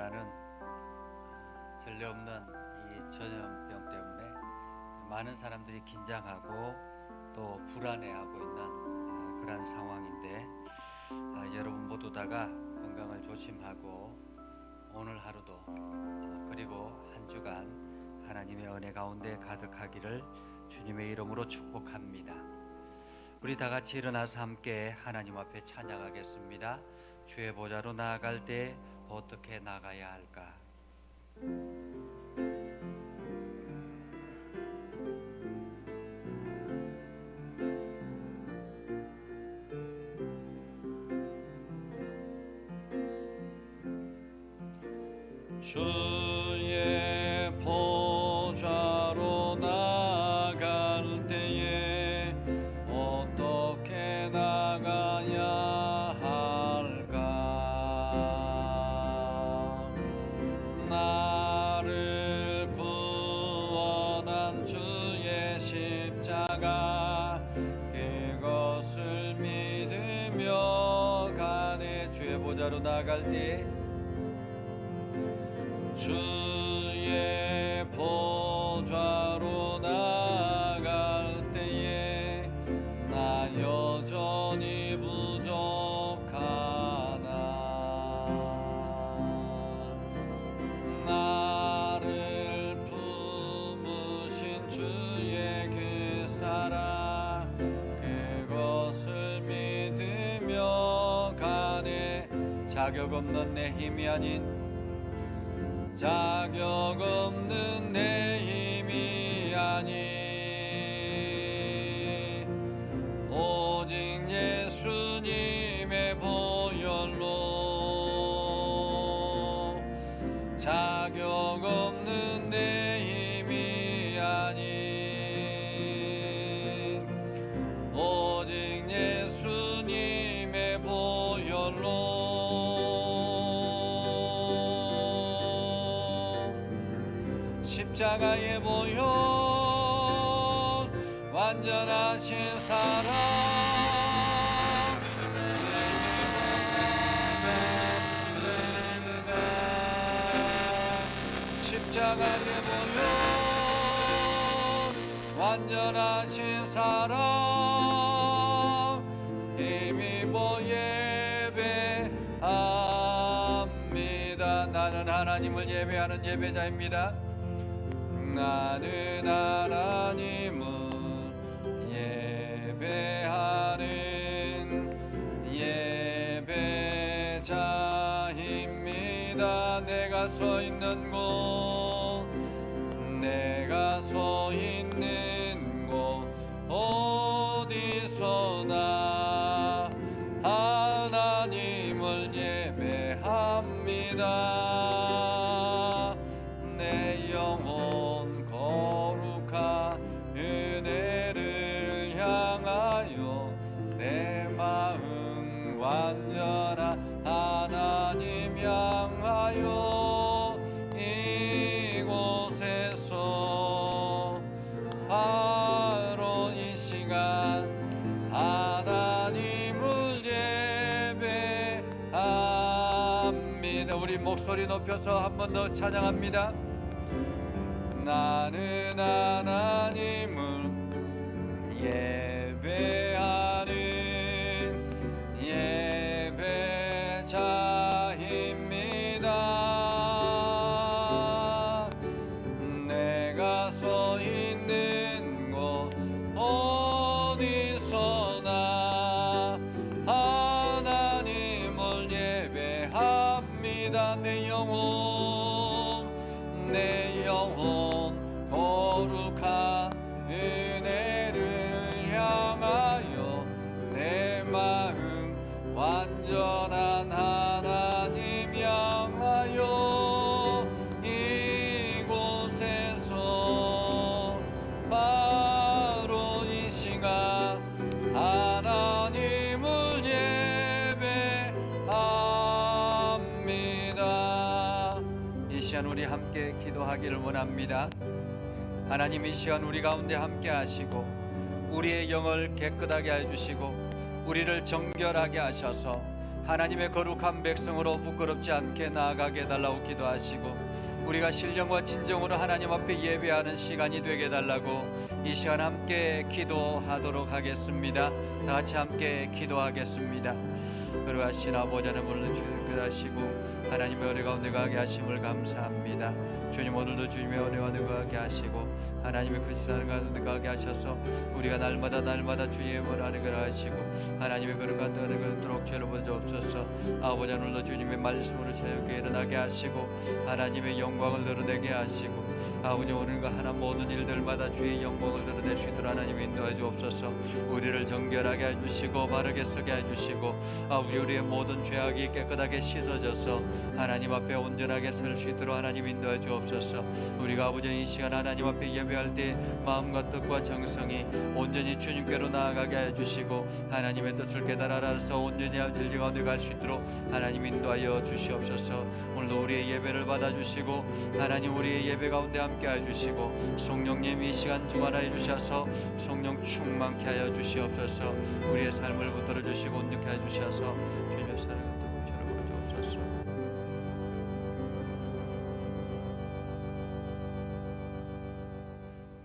나라는 전례 없는 이 전염병 때문에 많은 사람들이 긴장하고 또 불안해하고 있는 그런 상황인데, 여러분 모두 다가 건강을 조심하고 오늘 하루도 그리고 한 주간 하나님의 은혜 가운데 가득하기를 주님의 이름으로 축복합니다. 우리 다 같이 일어나서 함께 하나님 앞에 찬양하겠습니다. 주의 보좌로 나아갈 때 어떻게 나가야 할까? 주의 보좌로 나갈 때에 어떻게 나가야 할까? 나를 구원한 주의 십자가, 그것을 믿으며 가네. 주의 보좌로 나갈 때, 주의 보좌로 나갈 때에 나 여전히 부족하나. 나를 품으신 주의 그 사랑, 그것을 믿으며 가네. 자격 없는 내 힘이 아닌, 자격 없는 내 힘이 아닌 오직 예수님의 보혈로, 자격 없는 내 힘이 아닌 오직 예수님의 보혈로, 십자가의 보혈, 완전하신 사랑, 십자가의 보혈, 완전하신 사랑, 힘입어 예배합니다. 나는 하나님을 예배하는 예배자입니다. 나는 하나님을 예배하는 예배자입니다. 내가 서 있는 곳, 내가 서 있는 곳 어디서나 하나님을 예배합니다. 내 영혼 거룩한 은혜를 향하여, 내 마음 완전한 하나님 향하여, 이곳에서 바로 이 시간 하나님을 예배합니다. 우리 목소리 높여서 한 번 더 찬양합니다. 나는 하나님을 예배하는 예배자입니다. 내가 서 있는 곳 어디서나 하나님을 예배합니다. 내 영혼 거룩한 은혜를 향하여, 내 마음 완전한 하나님 향하여, 이곳에서 바로 이 시간 하나님을 예배합니다. 이 시간 우리 함께 기도하기를 원합니다. 하나님, 이 시간 우리 가운데 함께 하시고 우리의 영을 깨끗하게 해주시고 우리를 정결하게 하셔서 하나님의 거룩한 백성으로 부끄럽지 않게 나아가게 해달라고 기도하시고, 우리가 신령과 진정으로 하나님 앞에 예배하는 시간이 되게 해달라고 이 시간 함께 기도하도록 하겠습니다. 다 같이 함께 기도하겠습니다. 거룩하신 아버지 하나님을 주님께하시고 하나님의 은혜 가운데 가게 하심을 감사합니다. 주님, 오늘도 주님의 은혜 가운데 가게 하시고 하나님의 그 지사는 가운데 가게 하셔서 우리가 날마다 주의 은혜 가게 하시고 하나님의 거룩한 은혜 가운데록 죄를 먼저 없어서 아버지 오늘도 주님의 말씀으로 자유롭게 일어나게 하시고 하나님의 영광을 드러내게 하시고 아버지 오늘과 하나 모든 일들마다 주의 영광을 드러내시도록 하나님 인도해 주옵소서. 우리를 정결하게 해주시고 바르게 서게 해주시고 아버지 우리의 모든 죄악이 깨끗하게 씻어져서 하나님 앞에 온전하게 설 수 있도록 하나님 인도해 주옵소서. 우리가 아버지 이 시간 하나님 앞에 예배할 때 마음과 뜻과 정성이 온전히 주님께로 나아가게 해주시고 하나님의 뜻을 깨달아 알아서 온전히 진리 가운데 갈 수 있도록 하나님 인도하여 주시옵소서. 오늘도 우리의 예배를 받아주시고 하나님 우리의 예배 가운데 함께 해주시고 성령님 이 시간 주관하여 주셔서 성령 충만케 하여 주시옵소서. 우리의 삶을 붙들어 주시고 온전케 하여 주셔서 주님의 사랑을 저를 주옵소서.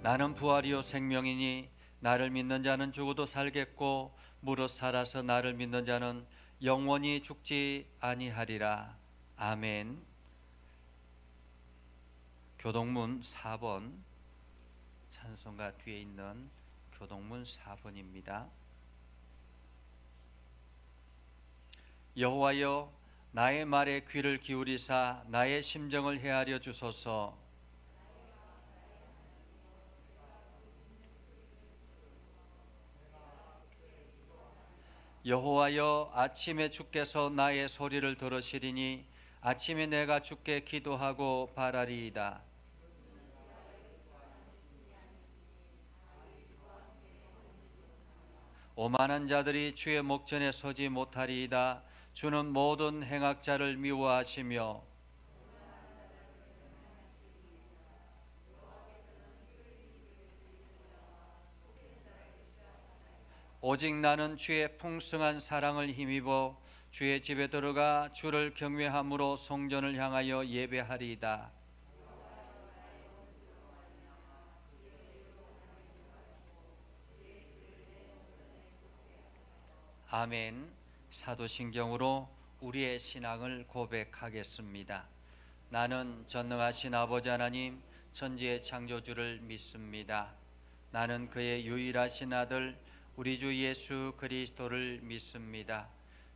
나는 부활이요 생명이니 나를 믿는 자는 죽어도 살겠고 무릇 살아서 나를 믿는 자는 영원히 죽지 아니하리라. 아멘. 교동문 4번, 찬송가 뒤에 있는 교동문 4번입니다. 여호와여 나의 말에 귀를 기울이사 나의 심정을 헤아려 주소서. 여호와여 아침에 주께서 나의 소리를 들으시리니 아침에 내가 주께 기도하고 바라리이다. 오만한 자들이 주의 목전에 서지 못하리이다. 주는 모든 행악자를 미워하시며 오직 나는 주의 풍성한 사랑을 힘입어 주의 집에 들어가 주를 경외함으로 성전을 향하여 예배하리이다. 아멘. 사도신경으로 우리의 신앙을 고백하겠습니다. 나는 전능하신 아버지 하나님 천지의 창조주를 믿습니다. 나는 그의 유일하신 아들 우리 주 예수 그리스도를 믿습니다.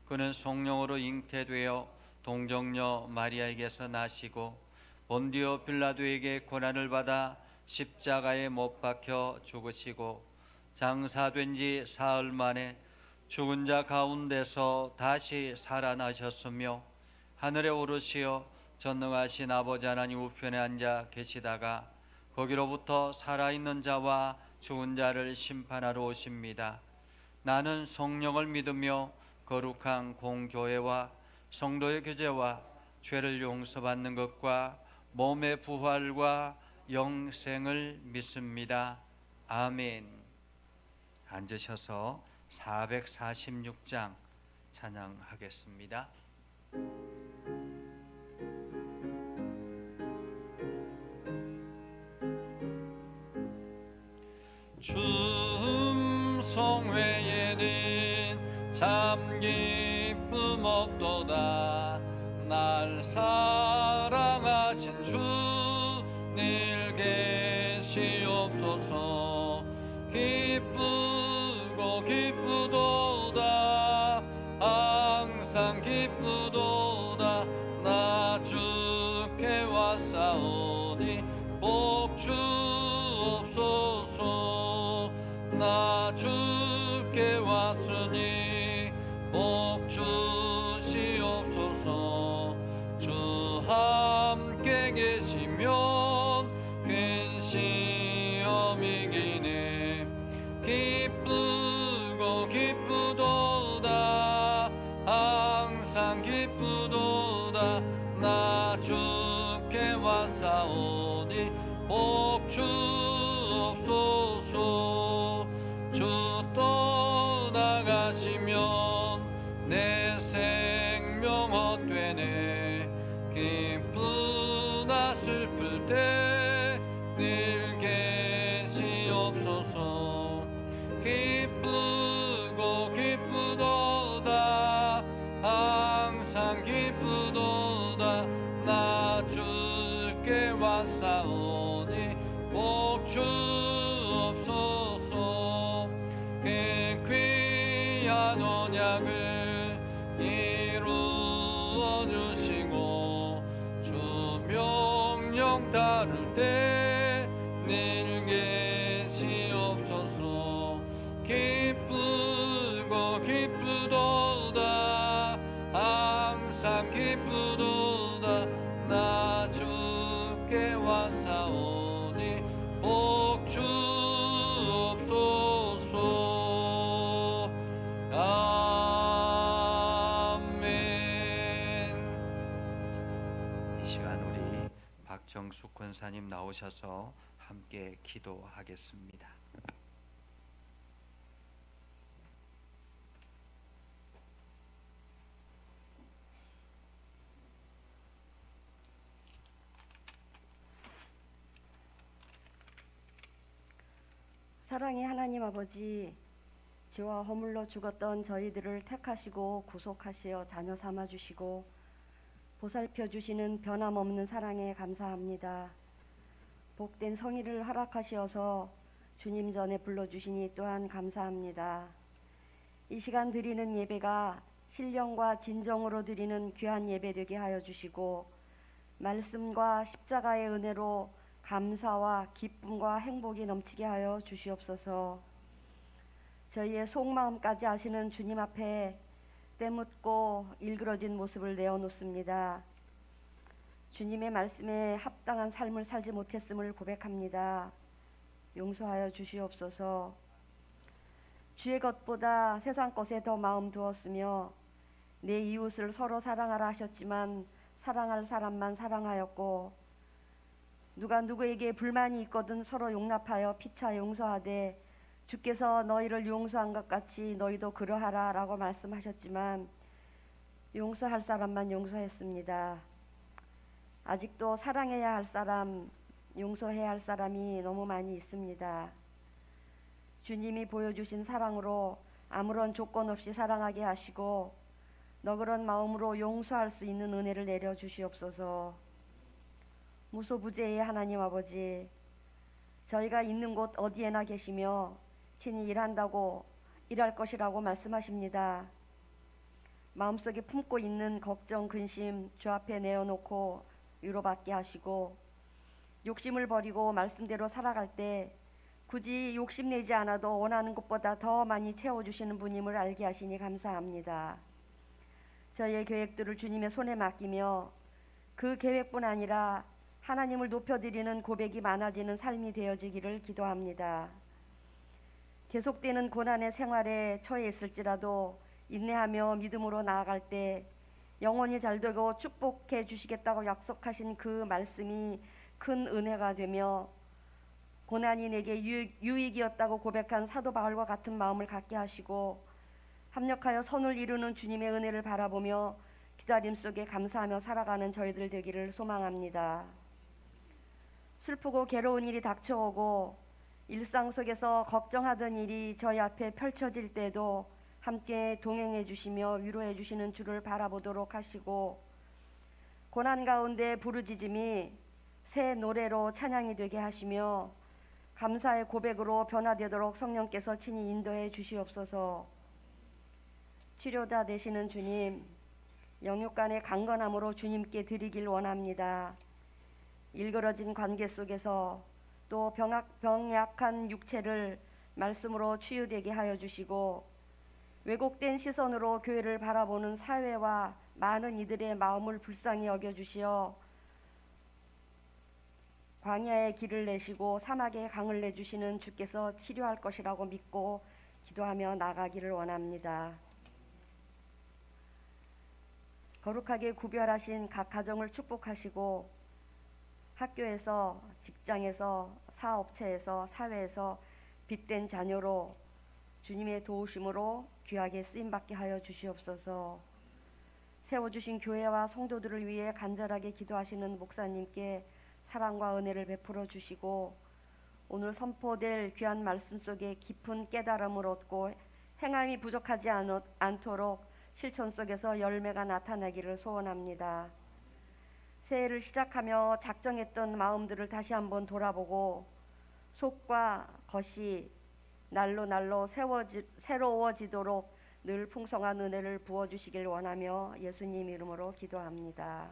그는 성령으로 잉태되어 동정녀 마리아에게서 나시고 본디오 빌라도에게 고난을 받아 십자가에 못 박혀 죽으시고 장사된 지 사흘 만에 죽은 자 가운데서 다시 살아나셨으며 하늘에 오르시어 전능하신 아버지 하나님 우편에 앉아 계시다가 거기로부터 살아있는 자와 죽은 자를 심판하러 오십니다. 나는 성령을 믿으며 거룩한 공교회와 성도의 교제와 죄를 용서받는 것과 몸의 부활과 영생을 믿습니다. 아멘. 앉으셔서 446장 찬양하겠습니다. 춤송 외에는 참 기쁨 없도다. 날 사랑하신 주 늘 계시옵소서. 기쁘고 기쁘도다. 항상 기쁘도다. 나 주께 왔사오니 복 주옵소서. 나 주께 왔으니 복 주시옵소서. 주 함께 계시면 근시험 이기네. 기쁘고 기쁘도다. 항상 기쁘도다. 나 주께 왔사오니 복 주옵소서. 주 떠나가시면 내 생 왔사오니 복 주옵소서. 그 귀한 언약을 이루어 주시고 주 명령 따를 때 늘 계시옵소서. 기쁘고 기쁘도다 항상 기쁘도다 나 주께 왔사오니 복 주옵소서. 아멘. 이 시간 우리 박정숙 권사님 나오셔서 함께 기도하겠습니다. 사랑의 하나님 아버지, 죄와 허물로 죽었던 저희들을 택하시고 구속하시어 자녀 삼아주시고 보살펴주시는 변함없는 사랑에 감사합니다. 복된 성의를 허락하시어서 주님 전에 불러주시니 또한 감사합니다. 이 시간 드리는 예배가 신령과 진정으로 드리는 귀한 예배 되게 하여 주시고 말씀과 십자가의 은혜로 감사와 기쁨과 행복이 넘치게 하여 주시옵소서. 저희의 속마음까지 아시는 주님 앞에 때묻고 일그러진 모습을 내어놓습니다. 주님의 말씀에 합당한 삶을 살지 못했음을 고백합니다. 용서하여 주시옵소서. 주의 것보다 세상 것에 더 마음 두었으며 내 이웃을 서로 사랑하라 하셨지만 사랑할 사람만 사랑하였고 누가 누구에게 불만이 있거든 서로 용납하여 피차 용서하되 주께서 너희를 용서한 것 같이 너희도 그러하라 라고 말씀하셨지만 용서할 사람만 용서했습니다. 아직도 사랑해야 할 사람, 용서해야 할 사람이 너무 많이 있습니다. 주님이 보여주신 사랑으로 아무런 조건 없이 사랑하게 하시고 너그런 마음으로 용서할 수 있는 은혜를 내려주시옵소서. 무소부재의 하나님 아버지, 저희가 있는 곳 어디에나 계시며 친히 일한다고 일할 것이라고 말씀하십니다. 마음속에 품고 있는 걱정, 근심 주 앞에 내어놓고 위로받게 하시고 욕심을 버리고 말씀대로 살아갈 때 굳이 욕심내지 않아도 원하는 것보다 더 많이 채워주시는 분임을 알게 하시니 감사합니다. 저희의 계획들을 주님의 손에 맡기며 그 계획뿐 아니라 하나님을 높여드리는 고백이 많아지는 삶이 되어지기를 기도합니다. 계속되는 고난의 생활에 처해 있을지라도 인내하며 믿음으로 나아갈 때 영원히 잘되고 축복해 주시겠다고 약속하신 그 말씀이 큰 은혜가 되며 고난이 내게 유익이었다고 고백한 사도 바울과 같은 마음을 갖게 하시고 합력하여 선을 이루는 주님의 은혜를 바라보며 기다림 속에 감사하며 살아가는 저희들 되기를 소망합니다. 슬프고 괴로운 일이 닥쳐오고 일상 속에서 걱정하던 일이 저희 앞에 펼쳐질 때도 함께 동행해 주시며 위로해 주시는 주를 바라보도록 하시고 고난 가운데 부르짖음이 새 노래로 찬양이 되게 하시며 감사의 고백으로 변화되도록 성령께서 친히 인도해 주시옵소서. 치료자 되시는 주님, 영육 간의 강건함으로 주님께 드리길 원합니다. 일그러진 관계 속에서 또 병약한 육체를 말씀으로 치유되게 하여 주시고 왜곡된 시선으로 교회를 바라보는 사회와 많은 이들의 마음을 불쌍히 여겨주시어 광야의 길을 내시고 사막의 강을 내주시는 주께서 치료할 것이라고 믿고 기도하며 나가기를 원합니다. 거룩하게 구별하신 각 가정을 축복하시고 학교에서, 직장에서, 사업체에서, 사회에서 빛된 자녀로 주님의 도우심으로 귀하게 쓰임받게 하여 주시옵소서. 세워주신 교회와 성도들을 위해 간절하게 기도하시는 목사님께 사랑과 은혜를 베풀어 주시고 오늘 선포될 귀한 말씀 속에 깊은 깨달음을 얻고 행함이 부족하지 않도록 실천 속에서 열매가 나타나기를 소원합니다. 새해를 시작하며 작정했던 마음들을 다시 한번 돌아보고 속과 겉이 날로 날로 새로워지도록 늘 풍성한 은혜를 부어주시길 원하며 예수님 이름으로 기도합니다.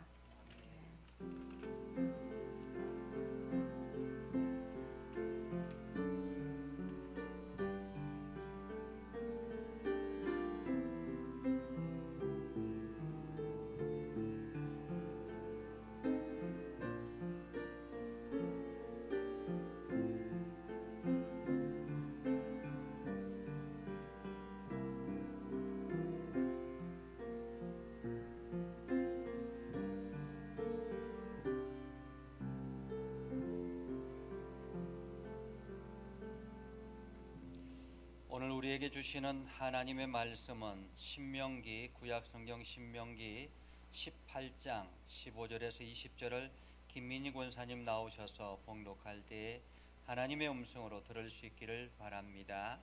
오늘 우리에게 주시는 하나님의 말씀은 신명기, 구약성경 신명기 18장 15절에서 20절을 김민희 권사님 나오셔서 봉독할 때에 하나님의 음성으로 들을 수 있기를 바랍니다.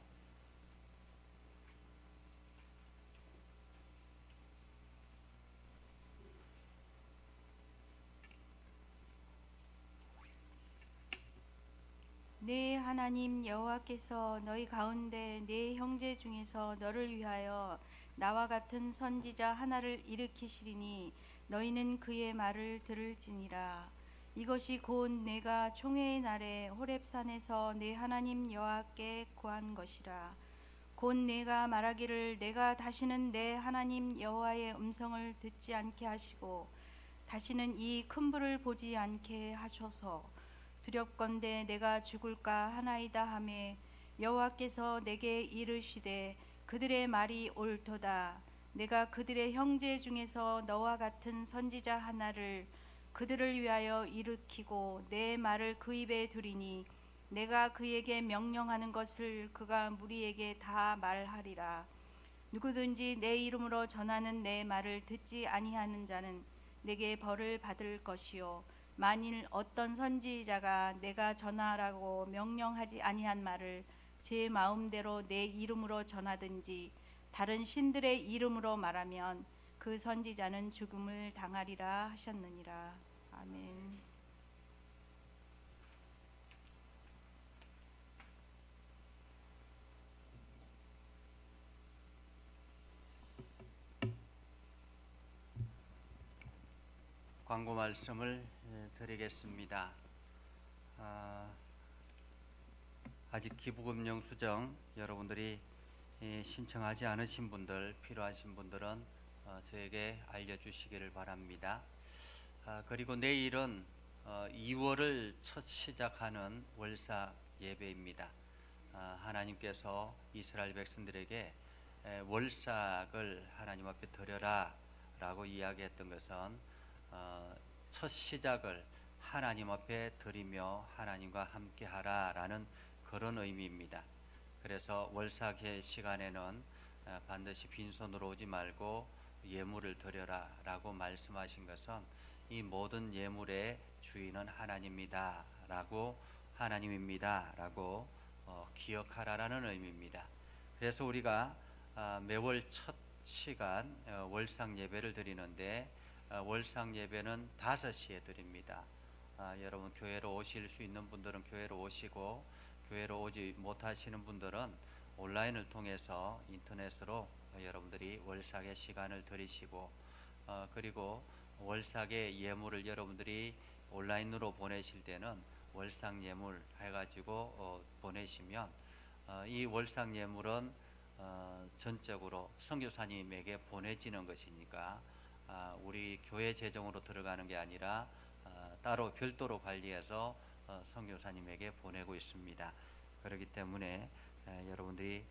내 하나님 여호와께서 너희 가운데 내 형제 중에서 너를 위하여 나와 같은 선지자 하나를 일으키시리니 너희는 그의 말을 들을지니라. 이것이 곧 내가 총회의 날에 호렙산에서 내 하나님 여호와께 구한 것이라. 곧 내가 말하기를 내가 다시는 내 하나님 여호와의 음성을 듣지 않게 하시고 다시는 이 큰 불을 보지 않게 하소서. 두렵건대 내가 죽을까 하나이다 하매 여호와께서 내게 이르시되 그들의 말이 옳도다. 내가 그들의 형제 중에서 너와 같은 선지자 하나를 그들을 위하여 일으키고 내 말을 그 입에 두리니 내가 그에게 명령하는 것을 그가 무리에게 다 말하리라. 누구든지 내 이름으로 전하는 내 말을 듣지 아니하는 자는 내게 벌을 받을 것이요 만일 어떤 선지자가 내가 전하라고 명령하지 아니한 말을 제 마음대로 내 이름으로 전하든지 다른 신들의 이름으로 말하면 그 선지자는 죽음을 당하리라 하셨느니라. 아멘. 광고 말씀을 드리겠습니다. 아직 기부금 영수증 여러분들이 신청하지 않으신 분들, 필요하신 분들은 저에게 알려주시기를 바랍니다. 그리고 내일은 2월을 첫 시작하는 월사 예배입니다. 하나님께서 이스라엘 백성들에게 월삭을 하나님 앞에 드려라 라고 이야기했던 것은 첫 시작을 하나님 앞에 드리며 하나님과 함께 하라라는 그런 의미입니다. 그래서 월삭의 시간에는 반드시 빈손으로 오지 말고 예물을 드려라 라고 말씀하신 것은 이 모든 예물의 주인은 하나님입니다 라고 기억하라라는 의미입니다. 그래서 우리가 매월 첫 시간 월삭 예배를 드리는데 월삭 예배는 5시에 드립니다. 여러분 교회로 오실 수 있는 분들은 교회로 오시고 교회로 오지 못하시는 분들은 온라인을 통해서 인터넷으로 여러분들이 월삭의 시간을 드리시고 그리고 월삭의 예물을 여러분들이 온라인으로 보내실 때는 월삭 예물 해가지고 보내시면 이 월삭 예물은 전적으로 선교사님에게 보내지는 것이니까 우리 교회 재정으로 들어가는 게 아니라 따로 별도로 관리해서 선교사님에게 보내고 있습니다. 그렇기 때문에 여러분들이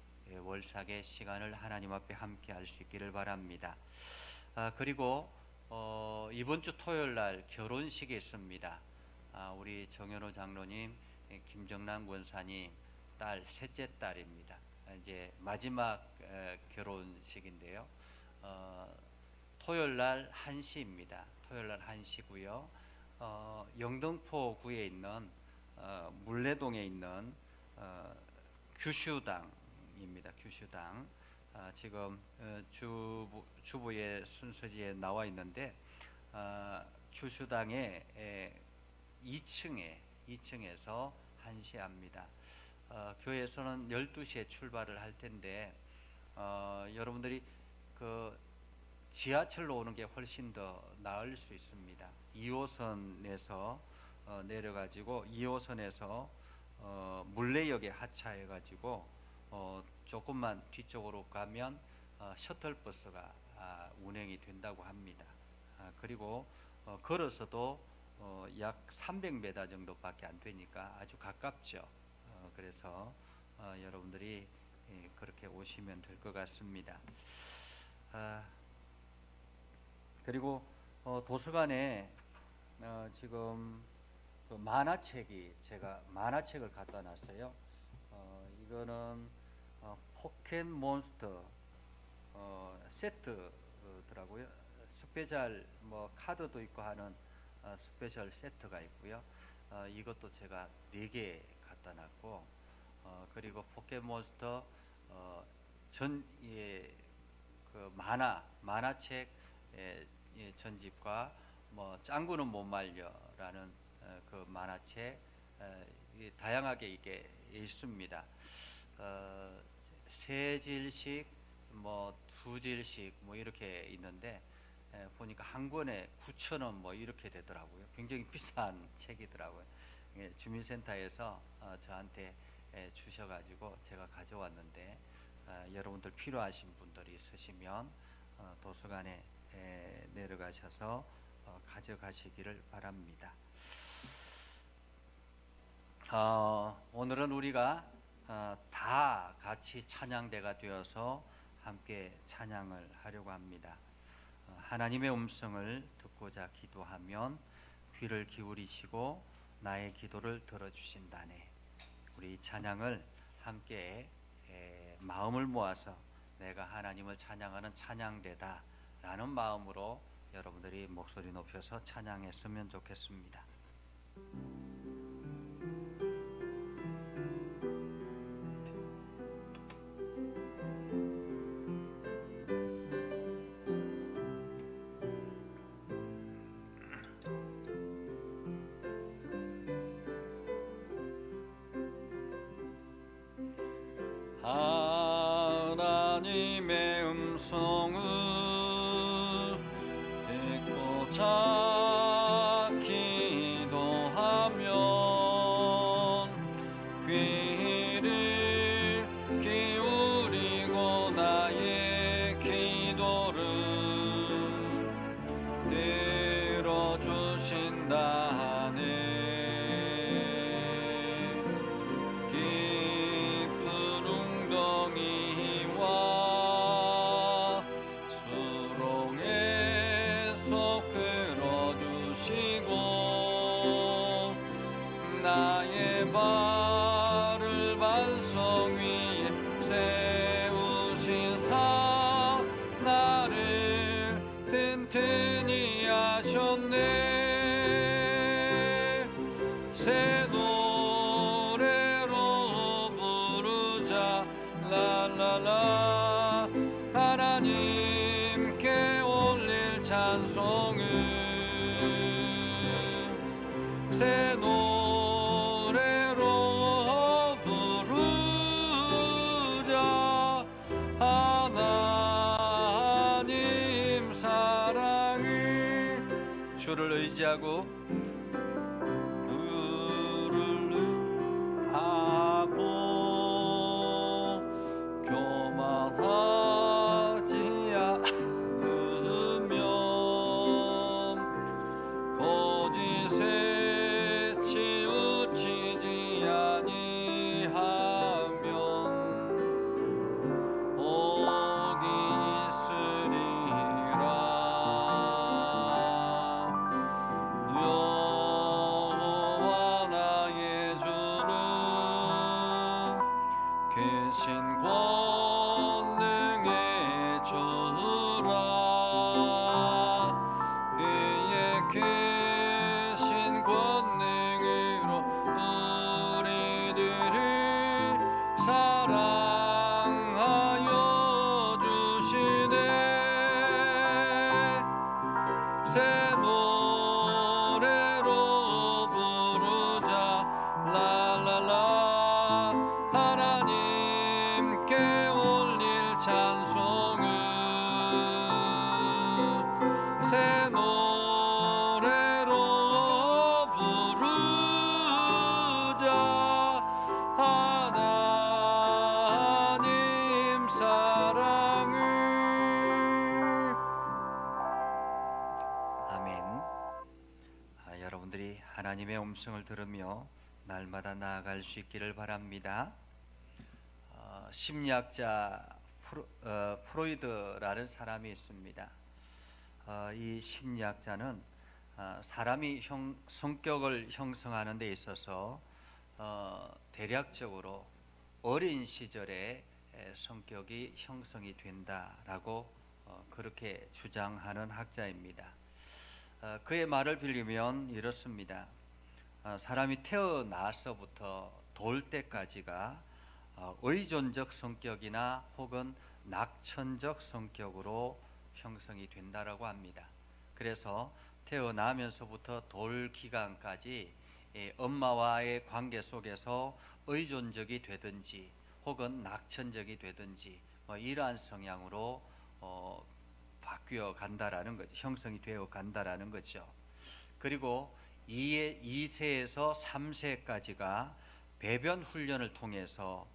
월삭의 시간을 하나님 앞에 함께 할 수 있기를 바랍니다. 그리고 이번 주 토요일 날 결혼식이 있습니다. 우리 정현호 장로님, 김정남 권사님 딸 셋째 딸입니다. 이제 마지막 결혼식인데요. 토요일 날 1시입니다. 토요일 날 1시고요. 영등포구에 있는 물레동에 있는 규슈당입니다. 규슈당. 지금 주부의 순서지에 나와 있는데 주슈당의 2층에서 1시에 합니다. 교회에서는 12시에 출발을 할 텐데 여러분들이 그 지하철로 오는 게 훨씬 더 나을 수 있습니다. 2호선에서 내려가지고 2호선에서 물레역에 하차해가지고 조금만 뒤쪽으로 가면 셔틀버스가 운행이 된다고 합니다. 그리고 걸어서도 약 300m 정도밖에 안 되니까 아주 가깝죠. 그래서 여러분들이 그렇게 오시면 될 것 같습니다. 그리고 도서관에 지금 그 만화책이 제가 만화책을 갖다 놨어요. 이거는 포켓몬스터 세트더라고요. 스페셜 뭐 카드도 있고 하는 스페셜 세트가 있고요. 이것도 제가 4개 갖다 놨고 그리고 포켓몬스터 그 만화책 전집과 뭐 짱구는 못 말려라는 그 만화책 다양하게 이게 있습니다. 3질씩 뭐 2질씩 뭐 이렇게 있는데 보니까 한 권에 9,000원 뭐 이렇게 되더라고요. 굉장히 비싼 책이더라고요. 주민센터에서 저한테 주셔가지고 제가 가져왔는데 여러분들 필요하신 분들이 있으시면 도서관에 내려가셔서 가져가시기를 바랍니다. 오늘은 우리가 다 같이 찬양대가 되어서 함께 찬양을 하려고 합니다. 하나님의 음성을 듣고자 기도하면 귀를 기울이시고 나의 기도를 들어주신다네. 우리 찬양을 함께 마음을 모아서 내가 하나님을 찬양하는 찬양대다 라는 마음으로 여러분들이 목소리 높여서 찬양했으면 좋겠습니다. 하나님의 음성을 듣고자 기도하면 귀를 기울이고 나의 기도를 들어주신다네. 나의 발을 반석 위에 세우시사 나를 튼튼히 하셨네. 새 노래로 부르자 랄랄라. 하나님께 올릴 찬송을 새 노래로 부르자. 하나님 사랑을 주를 의지하고 하고 교만하지 않으면 거짓에 치우치지 아니하면 복이 있으리라. 여호와 나의 주는 계신 권능의 주라. 그의 계신 권능으로 우리들을 사랑하여 주시네. 새 노래로 음성을 들으며 날마다 나아갈 수 있기를 바랍니다. 심리학자 프로이드라는 사람이 있습니다. 이 심리학자는 사람이 성격을 형성하는 데 있어서 대략적으로 어린 시절에 성격이 형성이 된다라고 그렇게 주장하는 학자입니다. 그의 말을 빌리면 이렇습니다. 사람이 태어나서부터 돌 때까지가 의존적 성격이나 혹은 낙천적 성격으로 형성이 된다라고 합니다. 그래서 태어나면서부터 돌 기간까지 엄마와의 관계 속에서 의존적이 되든지 혹은 낙천적이 되든지 이러한 성향으로 바뀌어 간다라는 거죠. 형성이 되어 간다라는 거죠. 그리고 2세에서 3세까지가 배변 훈련을 통해서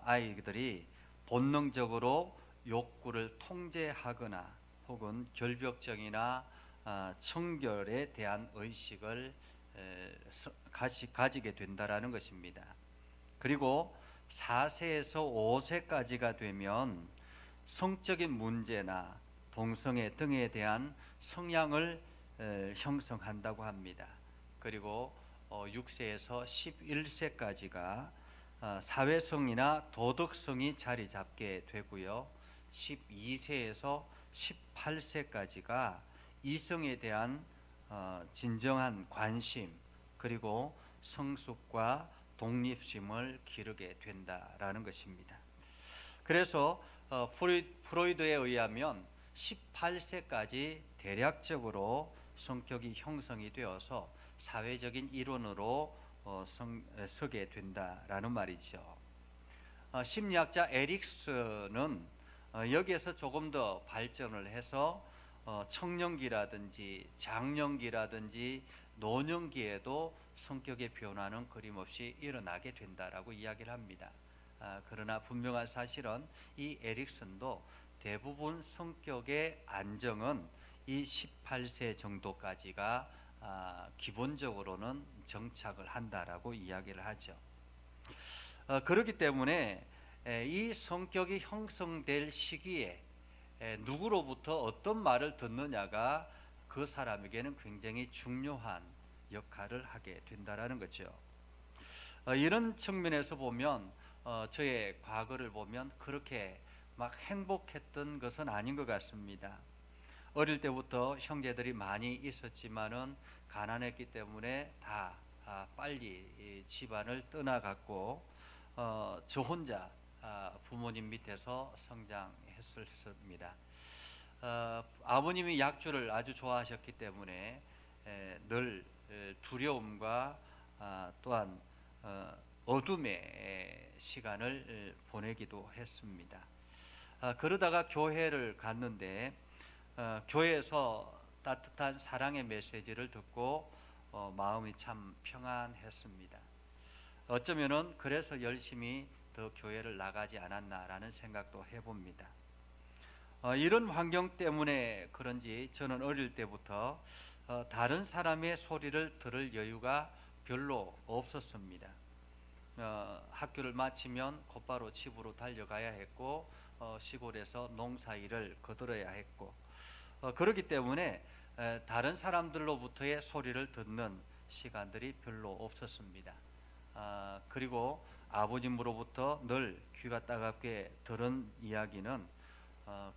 아이들이 본능적으로 욕구를 통제하거나 혹은 결벽증이나 청결에 대한 의식을 가지게 된다라는 것입니다. 그리고 4세에서 5세까지가 되면 성적인 문제나 동성애 등에 대한 성향을 형성한다고 합니다. 그리고 6세에서 11세까지가 사회성이나 도덕성이 자리 잡게 되고요. 12세에서 18세까지가 이성에 대한 진정한 관심 그리고 성숙과 독립심을 기르게 된다라는 것입니다. 그래서 프로이드에 의하면 18세까지 대략적으로 성격이 형성이 되어서 사회적인 일원으로 서게 된다라는 말이죠. 심리학자 에릭슨은 여기에서 조금 더 발전을 해서 청년기라든지 장년기라든지 노년기에도 성격의 변화는 끊임없이 일어나게 된다라고 이야기를 합니다. 그러나 분명한 사실은 이 에릭슨도 대부분 성격의 안정은 이 18세 정도까지가 기본적으로는 정착을 한다라고 이야기를 하죠. 그렇기 때문에 이 성격이 형성될 시기에 누구로부터 어떤 말을 듣느냐가 그 사람에게는 굉장히 중요한 역할을 하게 된다라는 거죠. 이런 측면에서 보면 저의 과거를 보면 그렇게 막 행복했던 것은 아닌 것 같습니다. 어릴 때부터 형제들이 많이 있었지만은 가난했기 때문에 다 빨리 집안을 떠나갔고 저 혼자 부모님 밑에서 성장했습니다. 아버님이 약주를 아주 좋아하셨기 때문에 늘 두려움과 또한 어둠의 시간을 보내기도 했습니다. 그러다가 교회를 갔는데 교회에서 따뜻한 사랑의 메시지를 듣고 마음이 참 평안했습니다. 어쩌면은 그래서 열심히 더 교회를 나가지 않았나라는 생각도 해봅니다. 이런 환경 때문에 그런지 저는 어릴 때부터 다른 사람의 소리를 들을 여유가 별로 없었습니다. 학교를 마치면 곧바로 집으로 달려가야 했고 시골에서 농사일을 거들어야 했고 그렇기 때문에 다른 사람들로부터의 소리를 듣는 시간들이 별로 없었습니다. 그리고 아버님으로부터 늘 귀가 따갑게 들은 이야기는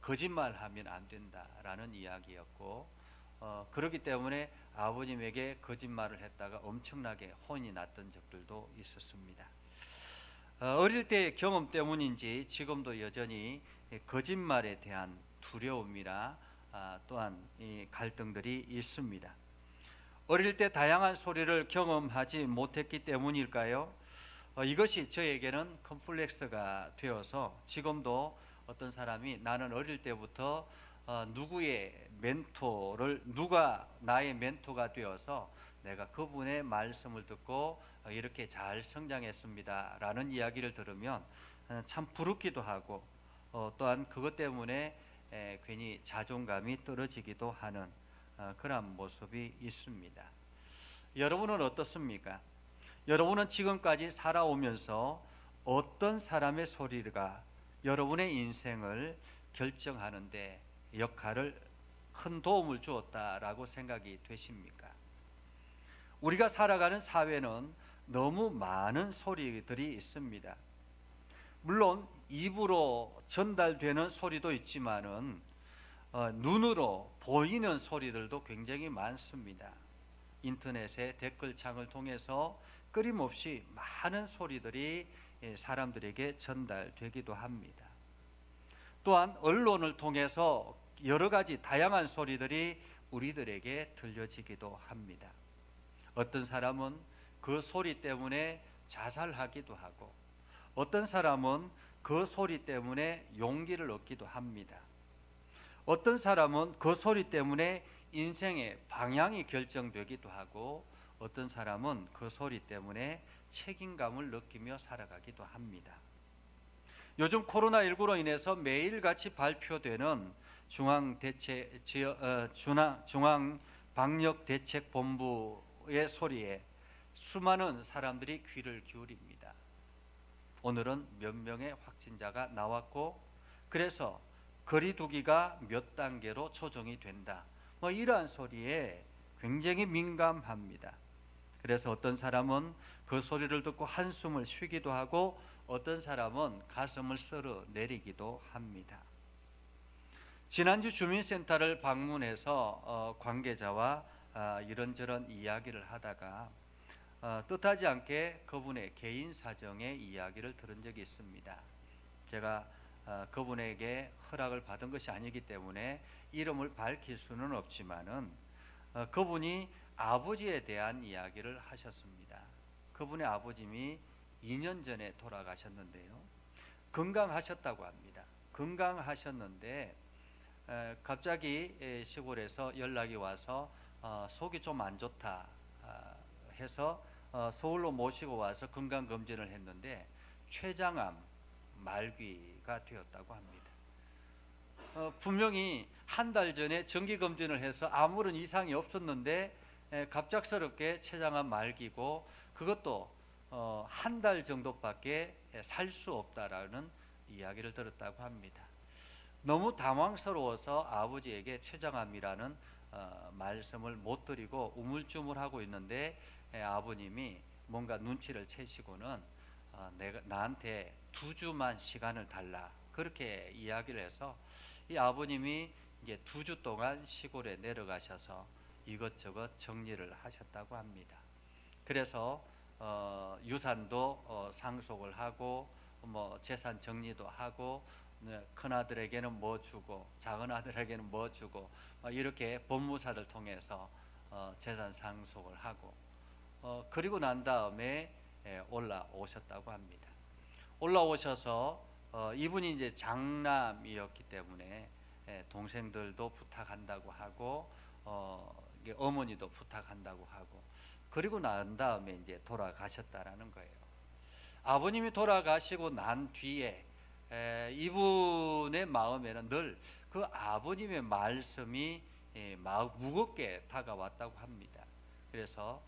거짓말하면 안 된다라는 이야기였고 그렇기 때문에 아버님에게 거짓말을 했다가 엄청나게 혼이 났던 적들도 있었습니다. 어릴 때의 경험 때문인지 지금도 여전히 거짓말에 대한 두려움이나 또한 이 갈등들이 있습니다. 어릴 때 다양한 소리를 경험하지 못했기 때문일까요? 이것이 저에게는 컴플렉스가 되어서 지금도 어떤 사람이 나는 어릴 때부터 누가 나의 멘토가 되어서 내가 그분의 말씀을 듣고 이렇게 잘 성장했습니다 라는 이야기를 들으면 참 부럽기도 하고 또한 그것 때문에 괜히 자존감이 떨어지기도 하는 그런 모습이 있습니다. 여러분은 어떻습니까? 여러분은 지금까지 살아오면서 어떤 사람의 소리가 여러분의 인생을 결정하는데 역할을 큰 도움을 주었다라고 생각이 되십니까? 우리가 살아가는 사회는 너무 많은 소리들이 있습니다. 물론 입으로 전달되는 소리도 있지만은 눈으로 보이는 소리들도 굉장히 많습니다. 인터넷의 댓글창을 통해서 끊임없이 많은 소리들이 사람들에게 전달되기도 합니다. 또한 언론을 통해서 여러 가지 다양한 소리들이 우리들에게 들려지기도 합니다. 어떤 사람은 그 소리 때문에 자살하기도 하고, 어떤 사람은 그 소리 때문에 용기를 얻기도 합니다. 어떤 사람은 그 소리 때문에 인생의 방향이 결정되기도 하고, 어떤 사람은 그 소리 때문에 책임감을 느끼며 살아가기도 합니다. 요즘 코로나19로 인해서 매일같이 발표되는 중앙방역대책본부의 소리에 수많은 사람들이 귀를 기울입니다. 오늘은 몇 명의 확진자가 나왔고, 그래서 거리두기가 몇 단계로 조정이 된다, 이러한 소리에 굉장히 민감합니다. 그래서 어떤 사람은 그 소리를 듣고 한숨을 쉬기도 하고, 어떤 사람은 가슴을 쓸어내리기도 합니다. 지난주 주민센터를 방문해서 관계자와 이런저런 이야기를 하다가 뜻하지 않게 그분의 개인 사정의 이야기를 들은 적이 있습니다. 제가 그분에게 허락을 받은 것이 아니기 때문에 이름을 밝힐 수는 없지만은 그분이 아버지에 대한 이야기를 하셨습니다. 그분의 아버님이 2년 전에 돌아가셨는데요, 건강하셨다고 합니다. 건강하셨는데 갑자기 시골에서 연락이 와서 속이 좀 안 좋다 해서 서울로 모시고 와서 건강검진을 했는데 췌장암 말기가 되었다고 합니다. 분명히 한 달 전에 정기검진을 해서 아무런 이상이 없었는데 갑작스럽게 췌장암 말기고, 그것도 한 달 정도밖에 살 수 없다라는 이야기를 들었다고 합니다. 너무 당황스러워서 아버지에게 췌장암이라는 말씀을 못 드리고 우물쭈물하고 있는데, 아버님이 뭔가 눈치를 채시고는 나한테 2주만 시간을 달라, 그렇게 이야기를 해서 이 아버님이 이제 2주 동안 시골에 내려가셔서 이것저것 정리를 하셨다고 합니다. 그래서 유산도 상속을 하고, 재산 정리도 하고, 큰 아들에게는 뭐 주고 작은 아들에게는 뭐 주고, 이렇게 법무사를 통해서 재산 상속을 하고, 그리고 난 다음에 올라오셨다고 합니다. 올라오셔서 이분이 이제 장남이었기 때문에 동생들도 부탁한다고 하고, 어머니도 부탁한다고 하고, 그리고 난 다음에 이제 돌아가셨다라는 거예요. 아버님이 돌아가시고 난 뒤에 이분의 마음에는 늘 그 아버님의 말씀이 무겁게 다가왔다고 합니다. 그래서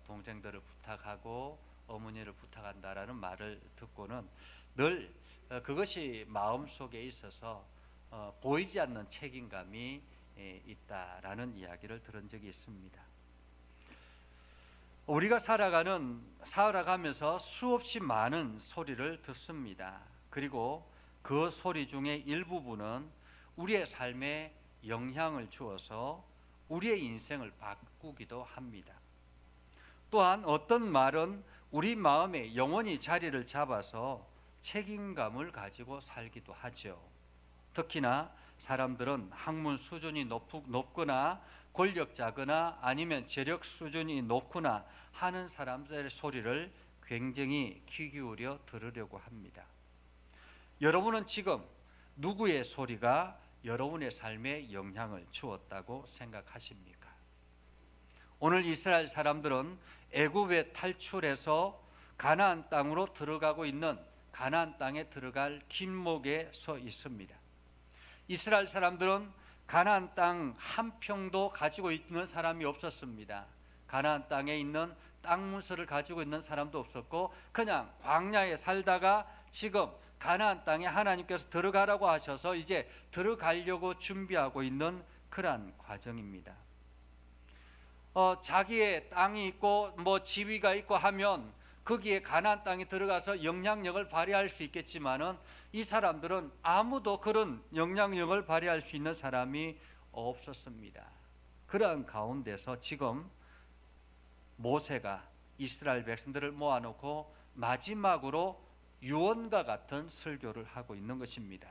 동생들을 부탁하고 어머니를 부탁한다라는 말을 듣고는 늘 그것이 마음속에 있어서 보이지 않는 책임감이 있다라는 이야기를 들은 적이 있습니다. 우리가 살아가면서 수없이 많은 소리를 듣습니다. 그리고 그 소리 중에 일부분은 우리의 삶에 영향을 주어서 우리의 인생을 바꾸기도 합니다. 또한 어떤 말은 우리 마음에 영원히 자리를 잡아서 책임감을 가지고 살기도 하죠. 특히나 사람들은 학문 수준이 높거나 권력자거나 아니면 재력 수준이 높거나 하는 사람들의 소리를 굉장히 귀 기울여 들으려고 합니다. 여러분은 지금 누구의 소리가 여러분의 삶에 영향을 주었다고 생각하십니까? 오늘 이스라엘 사람들은 애굽에 탈출해서 가나안 땅으로 들어가고 있는 가나안 땅에 들어갈 길목에 서 있습니다. 이스라엘 사람들은 가나안 땅 한 평도 가지고 있는 사람이 없었습니다. 가나안 땅에 있는 땅 문서를 가지고 있는 사람도 없었고 그냥 광야에 살다가 지금 가나안 땅에 하나님께서 들어가라고 하셔서 이제 들어가려고 준비하고 있는 그러한 과정입니다. 자기의 땅이 있고 뭐 지위가 있고 하면 거기에 가나안 땅에 들어가서 영향력을 발휘할 수 있겠지만은 이 사람들은 아무도 그런 영향력을 발휘할 수 있는 사람이 없었습니다. 그러한 가운데서 지금 모세가 이스라엘 백성들을 모아놓고 마지막으로 유언과 같은 설교를 하고 있는 것입니다.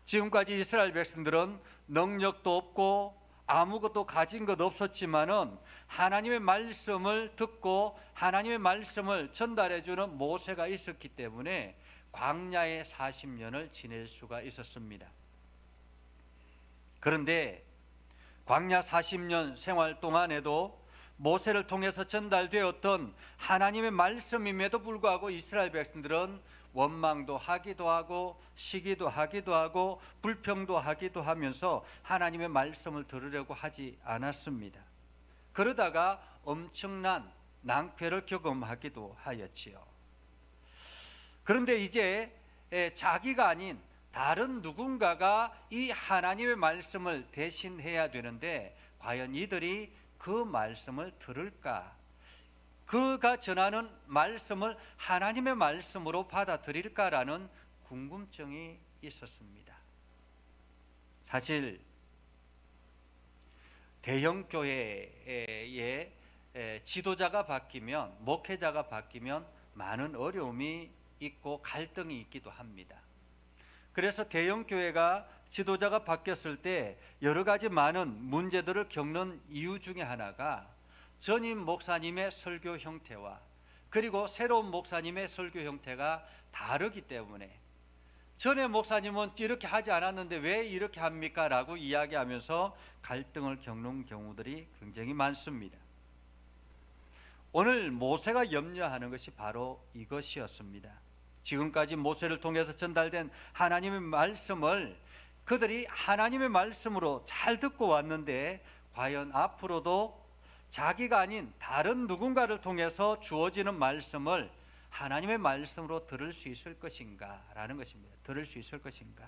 지금까지 이스라엘 백성들은 능력도 없고 아무것도 가진 것 없었지만은 하나님의 말씀을 듣고 하나님의 말씀을 전달해 주는 모세가 있었기 때문에 광야에 40년을 지낼 수가 있었습니다. 그런데 광야 40년 생활 동안에도 모세를 통해서 전달되었던 하나님의 말씀임에도 불구하고 이스라엘 백성들은 원망도 하기도 하고 시기도 하기도 하고 불평도 하기도 하면서 하나님의 말씀을 들으려고 하지 않았습니다. 그러다가 엄청난 낭패를 경험하기도 하였지요. 그런데 이제 자기가 아닌 다른 누군가가 이 하나님의 말씀을 대신해야 되는데 과연 이들이 그 말씀을 들을까? 그가 전하는 말씀을 하나님의 말씀으로 받아들일까라는 궁금증이 있었습니다. 사실 대형 교회의 지도자가 바뀌면, 목회자가 바뀌면 많은 어려움이 있고 갈등이 있기도 합니다. 그래서 대형 교회가 지도자가 바뀌었을 때 여러 가지 많은 문제들을 겪는 이유 중에 하나가 전임 목사님의 설교 형태와 그리고 새로운 목사님의 설교 형태가 다르기 때문에 전에 목사님은 이렇게 하지 않았는데 왜 이렇게 합니까? 라고 이야기하면서 갈등을 겪는 경우들이 굉장히 많습니다. 오늘 모세가 염려하는 것이 바로 이것이었습니다. 지금까지 모세를 통해서 전달된 하나님의 말씀을 그들이 하나님의 말씀으로 잘 듣고 왔는데 과연 앞으로도 자기가 아닌 다른 누군가를 통해서 주어지는 말씀을 하나님의 말씀으로 들을 수 있을 것인가 라는 것입니다. 들을 수 있을 것인가.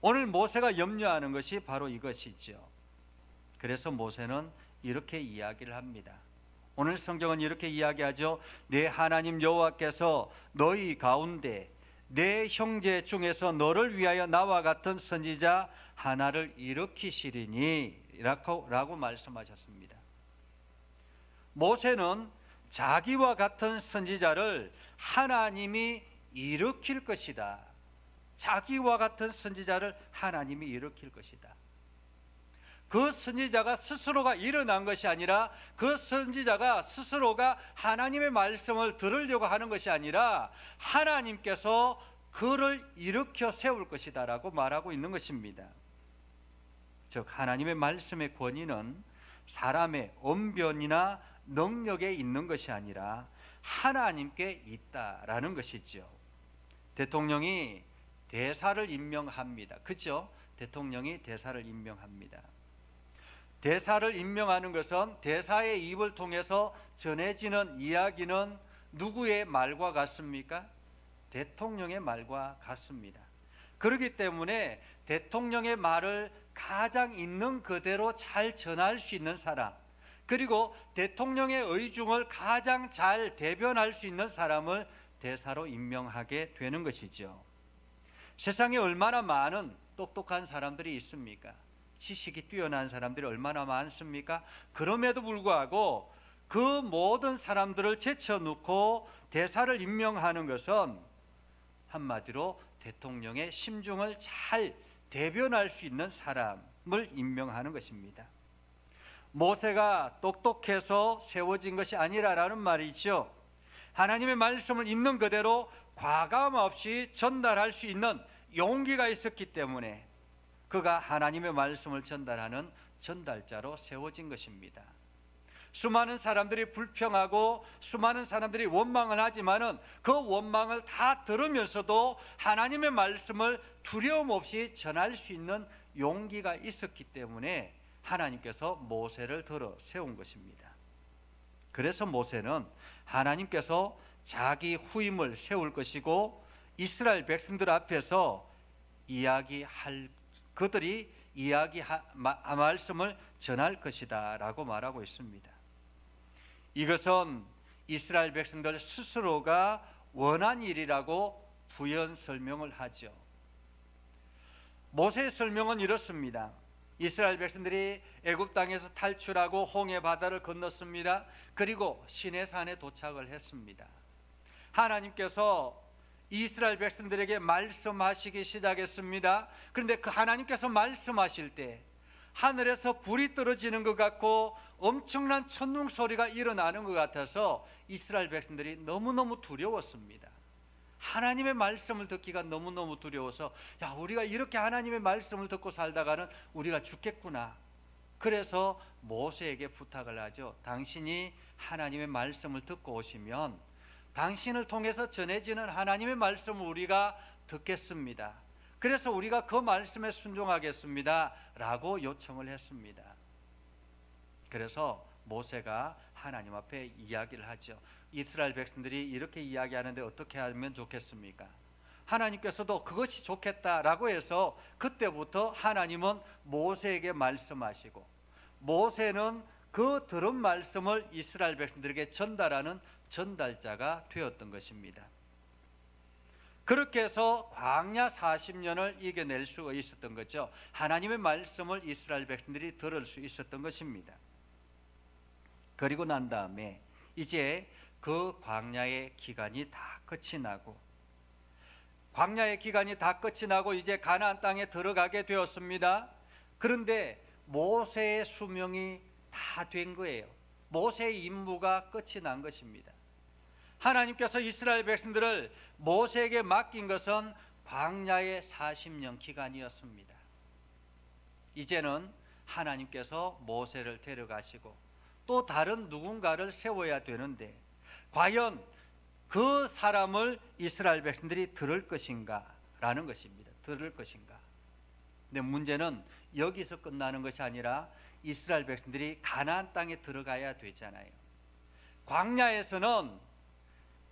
오늘 모세가 염려하는 것이 바로 이것이죠. 그래서 모세는 이렇게 이야기를 합니다. 오늘 성경은 이렇게 이야기하죠. 내 하나님 여호와께서 너희 가운데 내 형제 중에서 너를 위하여 나와 같은 선지자 하나를 일으키시리니 라고 말씀하셨습니다. 모세는 자기와 같은 선지자를 하나님이 일으킬 것이다. 자기와 같은 선지자를 하나님이 일으킬 것이다. 그 선지자가 스스로가 일어난 것이 아니라 그 선지자가 스스로가 하나님의 말씀을 들으려고 하는 것이 아니라 하나님께서 그를 일으켜 세울 것이다 라고 말하고 있는 것입니다. 즉 하나님의 말씀의 권위는 사람의 언변이나 능력에 있는 것이 아니라 하나님께 있다라는 것이죠. 대통령이 대사를 임명합니다. 그렇죠? 대통령이 대사를 임명합니다. 대사를 임명하는 것은 대사의 입을 통해서 전해지는 이야기는 누구의 말과 같습니까? 대통령의 말과 같습니다. 그렇기 때문에 대통령의 말을 가장 있는 그대로 잘 전할 수 있는 사람, 그리고 대통령의 의중을 가장 잘 대변할 수 있는 사람을 대사로 임명하게 되는 것이죠. 세상에 얼마나 많은 똑똑한 사람들이 있습니까? 지식이 뛰어난 사람들이 얼마나 많습니까? 그럼에도 불구하고 그 모든 사람들을 제쳐놓고 대사를 임명하는 것은 한마디로 대통령의 심중을 잘 대변할 수 있는 사람을 임명하는 것입니다. 모세가 똑똑해서 세워진 것이 아니라라는 말이죠. 하나님의 말씀을 있는 그대로 과감 없이 전달할 수 있는 용기가 있었기 때문에 그가 하나님의 말씀을 전달하는 전달자로 세워진 것입니다. 수많은 사람들이 불평하고 수많은 사람들이 원망을 하지만은 그 원망을 다 들으면서도 하나님의 말씀을 두려움 없이 전할 수 있는 용기가 있었기 때문에 하나님께서 모세를 들어 세운 것입니다. 그래서 모세는 하나님께서 자기 후임을 세울 것이고 이스라엘 백성들 앞에서 그들이 말씀을 전할 것이다 라고 말하고 있습니다. 이것은 이스라엘 백성들 스스로가 원한 일이라고 부연 설명을 하죠. 모세의 설명은 이렇습니다. 이스라엘 백성들이 애굽 땅에서 탈출하고 홍해 바다를 건넜습니다. 그리고 시내산에 도착을 했습니다. 하나님께서 이스라엘 백성들에게 말씀하시기 시작했습니다. 그런데 그 하나님께서 말씀하실 때 하늘에서 불이 떨어지는 것 같고 엄청난 천둥 소리가 일어나는 것 같아서 이스라엘 백성들이 너무너무 두려웠습니다. 하나님의 말씀을 듣기가 너무너무 두려워서 우리가 이렇게 하나님의 말씀을 듣고 살다가는 우리가 죽겠구나. 그래서 모세에게 부탁을 하죠. 당신이 하나님의 말씀을 듣고 오시면 당신을 통해서 전해지는 하나님의 말씀을 우리가 듣겠습니다. 그래서 우리가 그 말씀에 순종하겠습니다 라고 요청을 했습니다. 그래서 모세가 하나님 앞에 이야기를 하죠. 이스라엘 백성들이 이렇게 이야기하는데 어떻게 하면 좋겠습니까? 하나님께서도 그것이 좋겠다라고 해서 그때부터 하나님은 모세에게 말씀하시고 모세는 그 들은 말씀을 이스라엘 백성들에게 전달하는 전달자가 되었던 것입니다. 그렇게 해서 광야 40년을 이겨낼 수가 있었던 거죠. 하나님의 말씀을 이스라엘 백성들이 들을 수 있었던 것입니다. 그리고 난 다음에 이제 그 광야의 기간이 다 끝이 나고 이제 가나안 땅에 들어가게 되었습니다. 그런데 모세의 수명이 다 된 거예요. 모세의 임무가 끝이 난 것입니다. 하나님께서 이스라엘 백성들을 모세에게 맡긴 것은 광야의 40년 기간이었습니다. 이제는 하나님께서 모세를 데려가시고 또 다른 누군가를 세워야 되는데 과연 그 사람을 이스라엘 백성들이 들을 것인가 라는 것입니다. 들을 것인가. 근데 문제는 여기서 끝나는 것이 아니라 이스라엘 백성들이 가나안 땅에 들어가야 되잖아요. 광야에서는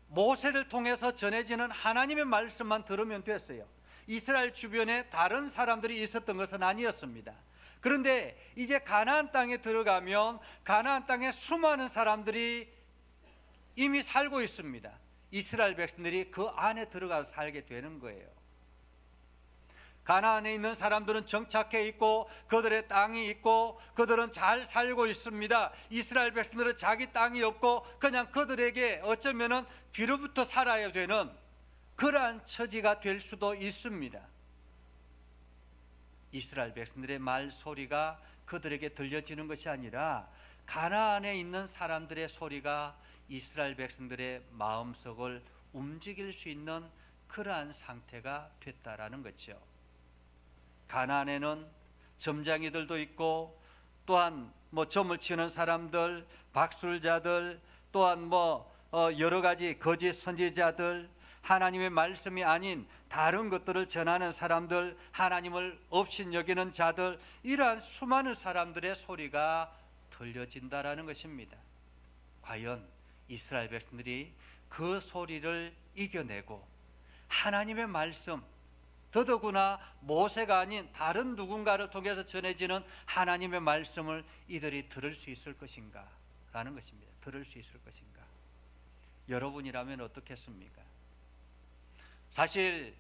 모세를 통해서 전해지는 하나님의 말씀만 들으면 됐어요. 이스라엘 주변에 다른 사람들이 있었던 것은 아니었습니다. 그런데 이제 가나안 땅에 들어가면 가나안 땅에 수많은 사람들이 이미 살고 있습니다. 이스라엘 백성들이 그 안에 들어가서 살게 되는 거예요. 가나안에 있는 사람들은 정착해 있고 그들의 땅이 있고 그들은 잘 살고 있습니다. 이스라엘 백성들은 자기 땅이 없고 그냥 그들에게 어쩌면은 뒤로부터 살아야 되는 그러한 처지가 될 수도 있습니다. 이스라엘 백성들의 말소리가 그들에게 들려지는 것이 아니라 가나안에 있는 사람들의 소리가 이스라엘 백성들의 마음속을 움직일 수 있는 그러한 상태가 됐다라는 거죠. 가나안에는 점장이들도 있고 또한 점을 치는 사람들, 박술자들, 또한 여러 가지 거짓 선지자들, 하나님의 말씀이 아닌 다른 것들을 전하는 사람들, 하나님을 업신여기는 자들, 이러한 수많은 사람들의 소리가 들려진다라는 것입니다. 과연 이스라엘 백성들이 그 소리를 이겨내고 하나님의 말씀, 더더구나 모세가 아닌 다른 누군가를 통해서 전해지는 하나님의 말씀을 이들이 들을 수 있을 것인가 라는 것입니다. 들을 수 있을 것인가. 여러분이라면 어떻겠습니까? 사실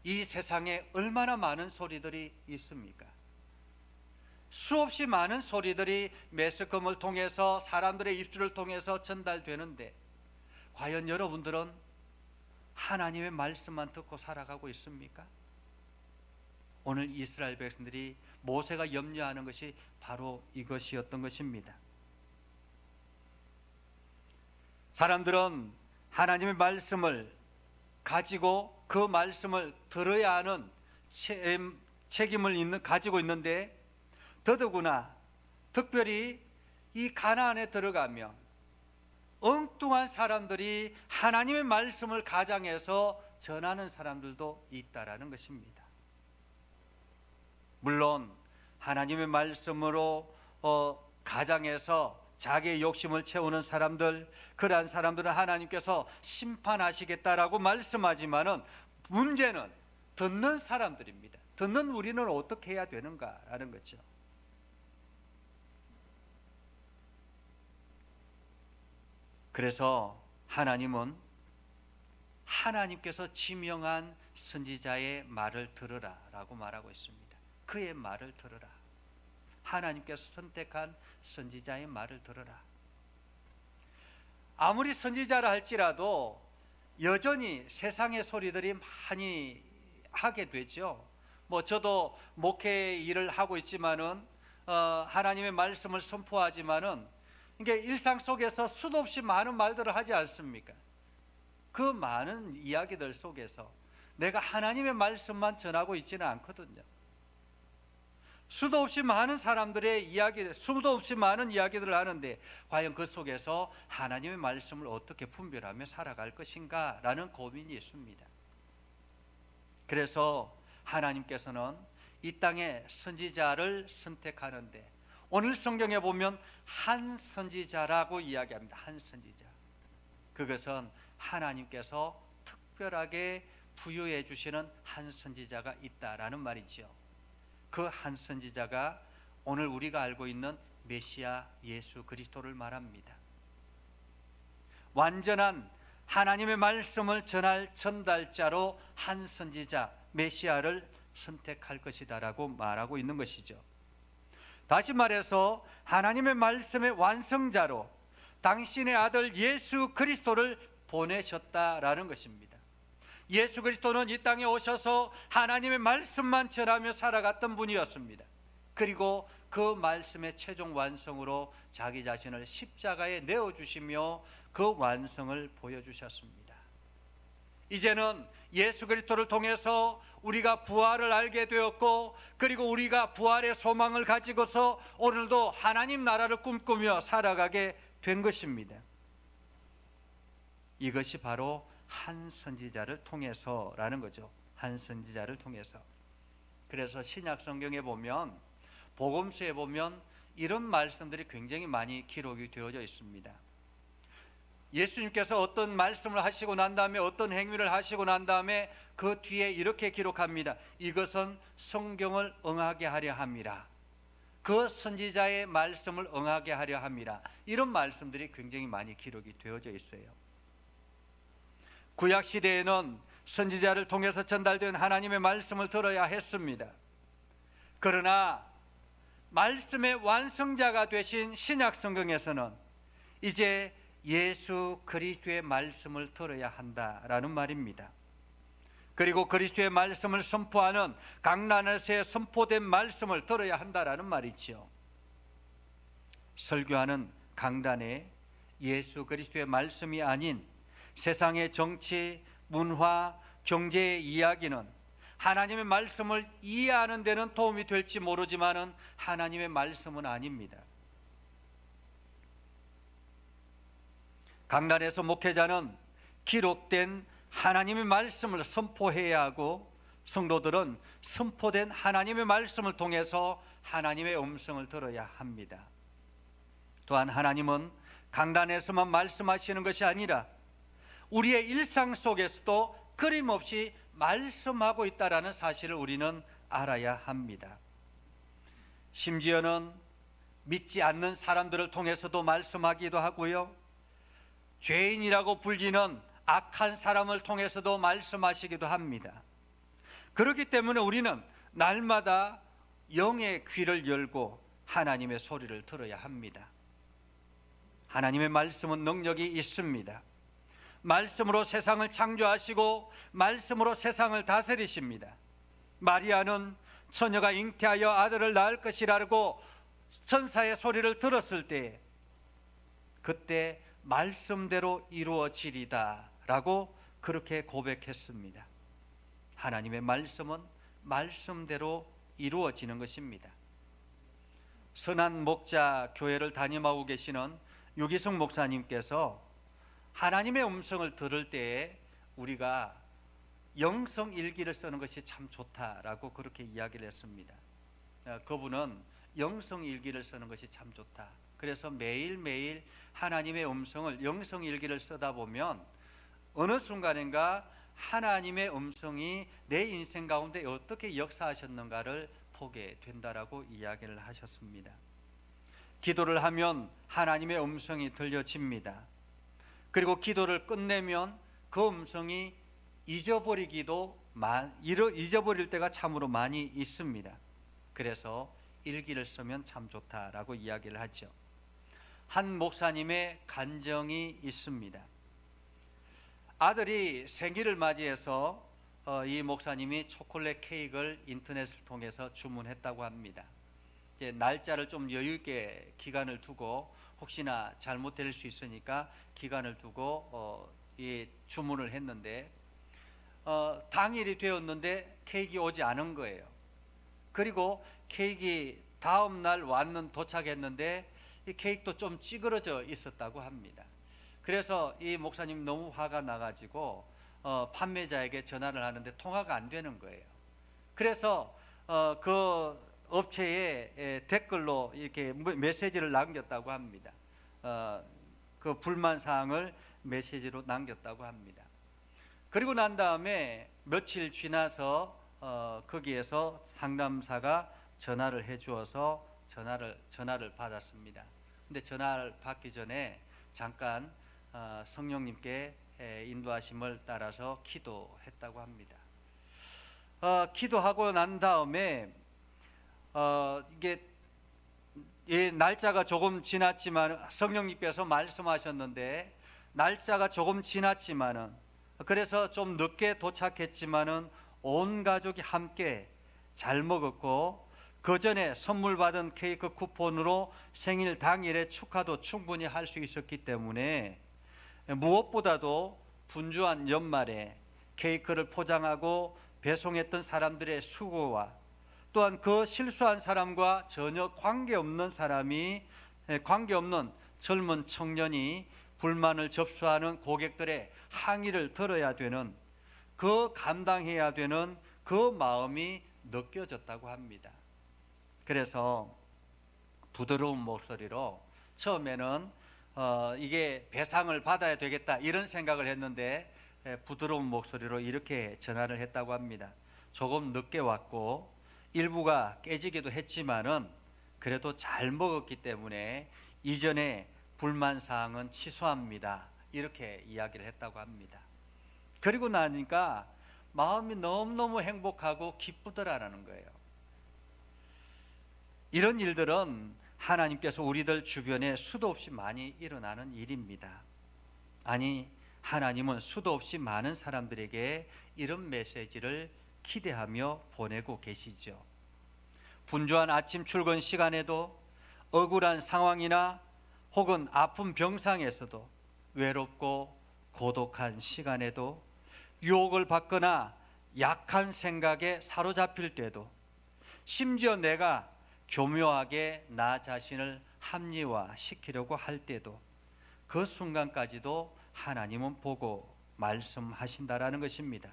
이 세상에 얼마나 많은 소리들이 있습니까? 수없이 많은 소리들이 매스컴을 통해서 사람들의 입술을 통해서 전달되는데 과연 여러분들은 하나님의 말씀만 듣고 살아가고 있습니까? 오늘 이스라엘 백성들이 모세가 염려하는 것이 바로 이것이었던 것입니다. 사람들은 하나님의 말씀을 가지고 그 말씀을 들어야 하는 책임을 가지고 있는데 더더구나 특별히 이 가나안에 들어가면 엉뚱한 사람들이 하나님의 말씀을 가장해서 전하는 사람들도 있다라는 것입니다. 물론 하나님의 말씀으로 가장에서 자기의 욕심을 채우는 사람들, 그러한 사람들은 하나님께서 심판하시겠다라고 말씀하지만은 문제는 듣는 사람들입니다. 듣는 우리는 어떻게 해야 되는가라는 거죠. 그래서 하나님은 하나님께서 지명한 선지자의 말을 들으라 라고 말하고 있습니다. 그의 말을 들으라. 하나님께서 선택한 선지자의 말을 들으라. 아무리 선지자라 할지라도 여전히 세상의 소리들이 많이 하게 되죠. 저도 목회 일을 하고 있지만은 하나님의 말씀을 선포하지만은 이게 일상 속에서 수도 없이 많은 말들을 하지 않습니까? 그 많은 이야기들 속에서 내가 하나님의 말씀만 전하고 있지는 않거든요. 수도 없이 많은 사람들의 이야기, 수도 없이 많은 이야기들을 하는데 과연 그 속에서 하나님의 말씀을 어떻게 분별하며 살아갈 것인가 라는 고민이 있습니다. 그래서 하나님께서는 이 땅에 선지자를 선택하는데 오늘 성경에 보면 한 선지자라고 이야기합니다. 한 선지자. 그것은 하나님께서 특별하게 부여해 주시는 한 선지자가 있다라는 말이지요. 그 한 선지자가 오늘 우리가 알고 있는 메시아 예수 그리스도를 말합니다. 완전한 하나님의 말씀을 전할 전달자로 한 선지자 메시아를 선택할 것이다라고 말하고 있는 것이죠. 다시 말해서 하나님의 말씀의 완성자로 당신의 아들 예수 그리스도를 보내셨다라는 것입니다. 예수 그리스도는 이 땅에 오셔서 하나님의 말씀만 전하며 살아갔던 분이었습니다. 그리고 그 말씀의 최종 완성으로 자기 자신을 십자가에 내어주시며 그 완성을 보여주셨습니다. 이제는 예수 그리스도를 통해서 우리가 부활을 알게 되었고, 그리고 우리가 부활의 소망을 가지고서 오늘도 하나님 나라를 꿈꾸며 살아가게 된 것입니다. 이것이 바로 한 선지자를 통해서라는 거죠. 한 선지자를 통해서. 그래서 신약 성경에 보면, 복음서에 보면 이런 말씀들이 굉장히 많이 기록이 되어져 있습니다. 예수님께서 어떤 말씀을 하시고 난 다음에, 어떤 행위를 하시고 난 다음에 그 뒤에 이렇게 기록합니다. 이것은 성경을 응하게 하려 함이라. 그 선지자의 말씀을 응하게 하려 함이라. 이런 말씀들이 굉장히 많이 기록이 되어져 있어요. 구약 시대에는 선지자를 통해서 전달된 하나님의 말씀을 들어야 했습니다. 그러나 말씀의 완성자가 되신 신약 성경에서는 이제 예수 그리스도의 말씀을 들어야 한다라는 말입니다. 그리고 그리스도의 말씀을 선포하는 강단에서 선포된 말씀을 들어야 한다라는 말이지요. 설교하는 강단에 예수 그리스도의 말씀이 아닌 세상의 정치, 문화, 경제의 이야기는 하나님의 말씀을 이해하는 데는 도움이 될지 모르지만은 하나님의 말씀은 아닙니다. 강단에서 목회자는 기록된 하나님의 말씀을 선포해야 하고, 성도들은 선포된 하나님의 말씀을 통해서 하나님의 음성을 들어야 합니다. 또한 하나님은 강단에서만 말씀하시는 것이 아니라 우리의 일상 속에서도 끊임없이 말씀하고 있다는 사실을 우리는 알아야 합니다. 심지어는 믿지 않는 사람들을 통해서도 말씀하기도 하고요, 죄인이라고 불리는 악한 사람을 통해서도 말씀하시기도 합니다. 그렇기 때문에 우리는 날마다 영의 귀를 열고 하나님의 소리를 들어야 합니다. 하나님의 말씀은 능력이 있습니다. 말씀으로 세상을 창조하시고 말씀으로 세상을 다스리십니다. 마리아는 처녀가 잉태하여 아들을 낳을 것이라고 천사의 소리를 들었을 때, 그때 말씀대로 이루어지리다 라고 그렇게 고백했습니다. 하나님의 말씀은 말씀대로 이루어지는 것입니다. 선한 목자 교회를 담임하고 계시는 유기성 목사님께서 하나님의 음성을 들을 때에 우리가 영성 일기를 쓰는 것이 참 좋다라고 그렇게 이야기를 했습니다. 그분은 영성일기를 쓰는 것이 참 좋다. 그래서 매일매일 하나님의 음성을 영성일기를 쓰다 보면 어느 순간인가 하나님의 음성이 내 인생 가운데 어떻게 역사하셨는가를 보게 된다라고 이야기를 하셨습니다. 기도를 하면 하나님의 음성이 들려집니다. 그리고 기도를 끝내면 그 음성이 잊어버릴 때가 참으로 많이 있습니다. 그래서 일기를 쓰면 참 좋다라고 이야기를 하죠. 한 목사님의 간증이 있습니다. 아들이 생일을 맞이해서 이 목사님이 초콜릿 케이크를 인터넷을 통해서 주문했다고 합니다. 이제 날짜를 좀 여유 있게 기간을 두고 혹시나 잘못될 수 있으니까 기간을 두고 주문을 했는데 당일이 되었는데 케이크가 오지 않은 거예요. 그리고 케이크 다음 날 도착했는데 이 케이크도 좀 찌그러져 있었다고 합니다. 그래서 이 목사님 너무 화가 나가지고 판매자에게 전화를 하는데 통화가 안 되는 거예요. 그래서 그 업체에 댓글로 이렇게 메시지를 남겼다고 합니다. 그 불만 사항을 메시지로 남겼다고 합니다. 그리고 난 다음에 며칠 지나서 거기에서 상담사가 전화를 해주어서 전화를 받았습니다. 근데 전화를 받기 전에 잠깐 성령님께 인도하심을 따라서 기도했다고 합니다. 기도하고 난 다음에 이게 날짜가 조금 지났지만 성령님께서 말씀하셨는데 날짜가 조금 지났지만은 그래서 좀 늦게 도착했지만은 온 가족이 함께 잘 먹었고 그 전에 선물 받은 케이크 쿠폰으로 생일 당일에 축하도 충분히 할 수 있었기 때문에 무엇보다도 분주한 연말에 케이크를 포장하고 배송했던 사람들의 수고와 또한 그 실수한 사람과 전혀 관계없는 젊은 청년이 불만을 접수하는 고객들의 항의를 들어야 되는 감당해야 되는 그 마음이 느껴졌다고 합니다. 그래서 부드러운 목소리로 처음에는 이게 배상을 받아야 되겠다 이런 생각을 했는데 부드러운 목소리로 이렇게 전화를 했다고 합니다. 조금 늦게 왔고 일부가 깨지기도 했지만은 그래도 잘 먹었기 때문에 이전에 불만 사항은 취소합니다. 이렇게 이야기를 했다고 합니다. 그리고 나니까 마음이 너무너무 행복하고 기쁘더라라는 거예요. 이런 일들은 하나님께서 우리들 주변에 수도 없이 많이 일어나는 일입니다. 아니, 하나님은 수도 없이 많은 사람들에게 이런 메시지를 기대하며 보내고 계시죠. 분주한 아침 출근 시간에도 억울한 상황이나 혹은 아픈 병상에서도 외롭고 고독한 시간에도 유혹을 받거나 약한 생각에 사로잡힐 때도 심지어 내가 교묘하게 나 자신을 합리화시키려고 할 때도 그 순간까지도 하나님은 보고 말씀하신다라는 것입니다.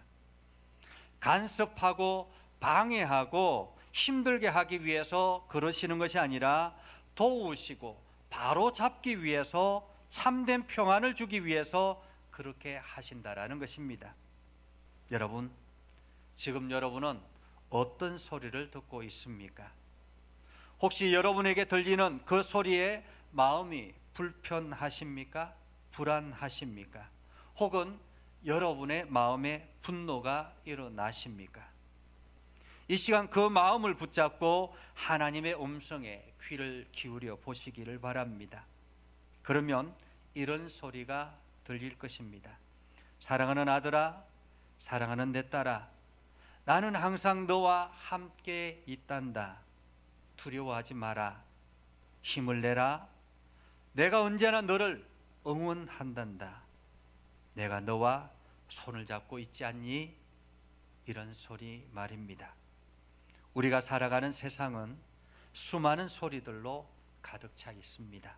간섭하고 방해하고 힘들게 하기 위해서 그러시는 것이 아니라 도우시고 바로 잡기 위해서 참된 평안을 주기 위해서 그렇게 하신다라는 것입니다. 여러분, 지금 여러분은 어떤 소리를 듣고 있습니까? 혹시 여러분에게 들리는 그 소리에 마음이 불편하십니까? 불안하십니까? 혹은 여러분의 마음에 분노가 일어나십니까? 이 시간 그 마음을 붙잡고 하나님의 음성에 귀를 기울여 보시기를 바랍니다. 그러면 이런 소리가 들릴 것입니다. 사랑하는 아들아, 사랑하는 내 딸아, 나는 항상 너와 함께 있단다. 두려워하지 마라. 힘을 내라. 내가 언제나 너를 응원한단다. 내가 너와 손을 잡고 있지 않니? 이런 소리 말입니다. 우리가 살아가는 세상은 수많은 소리들로 가득 차 있습니다.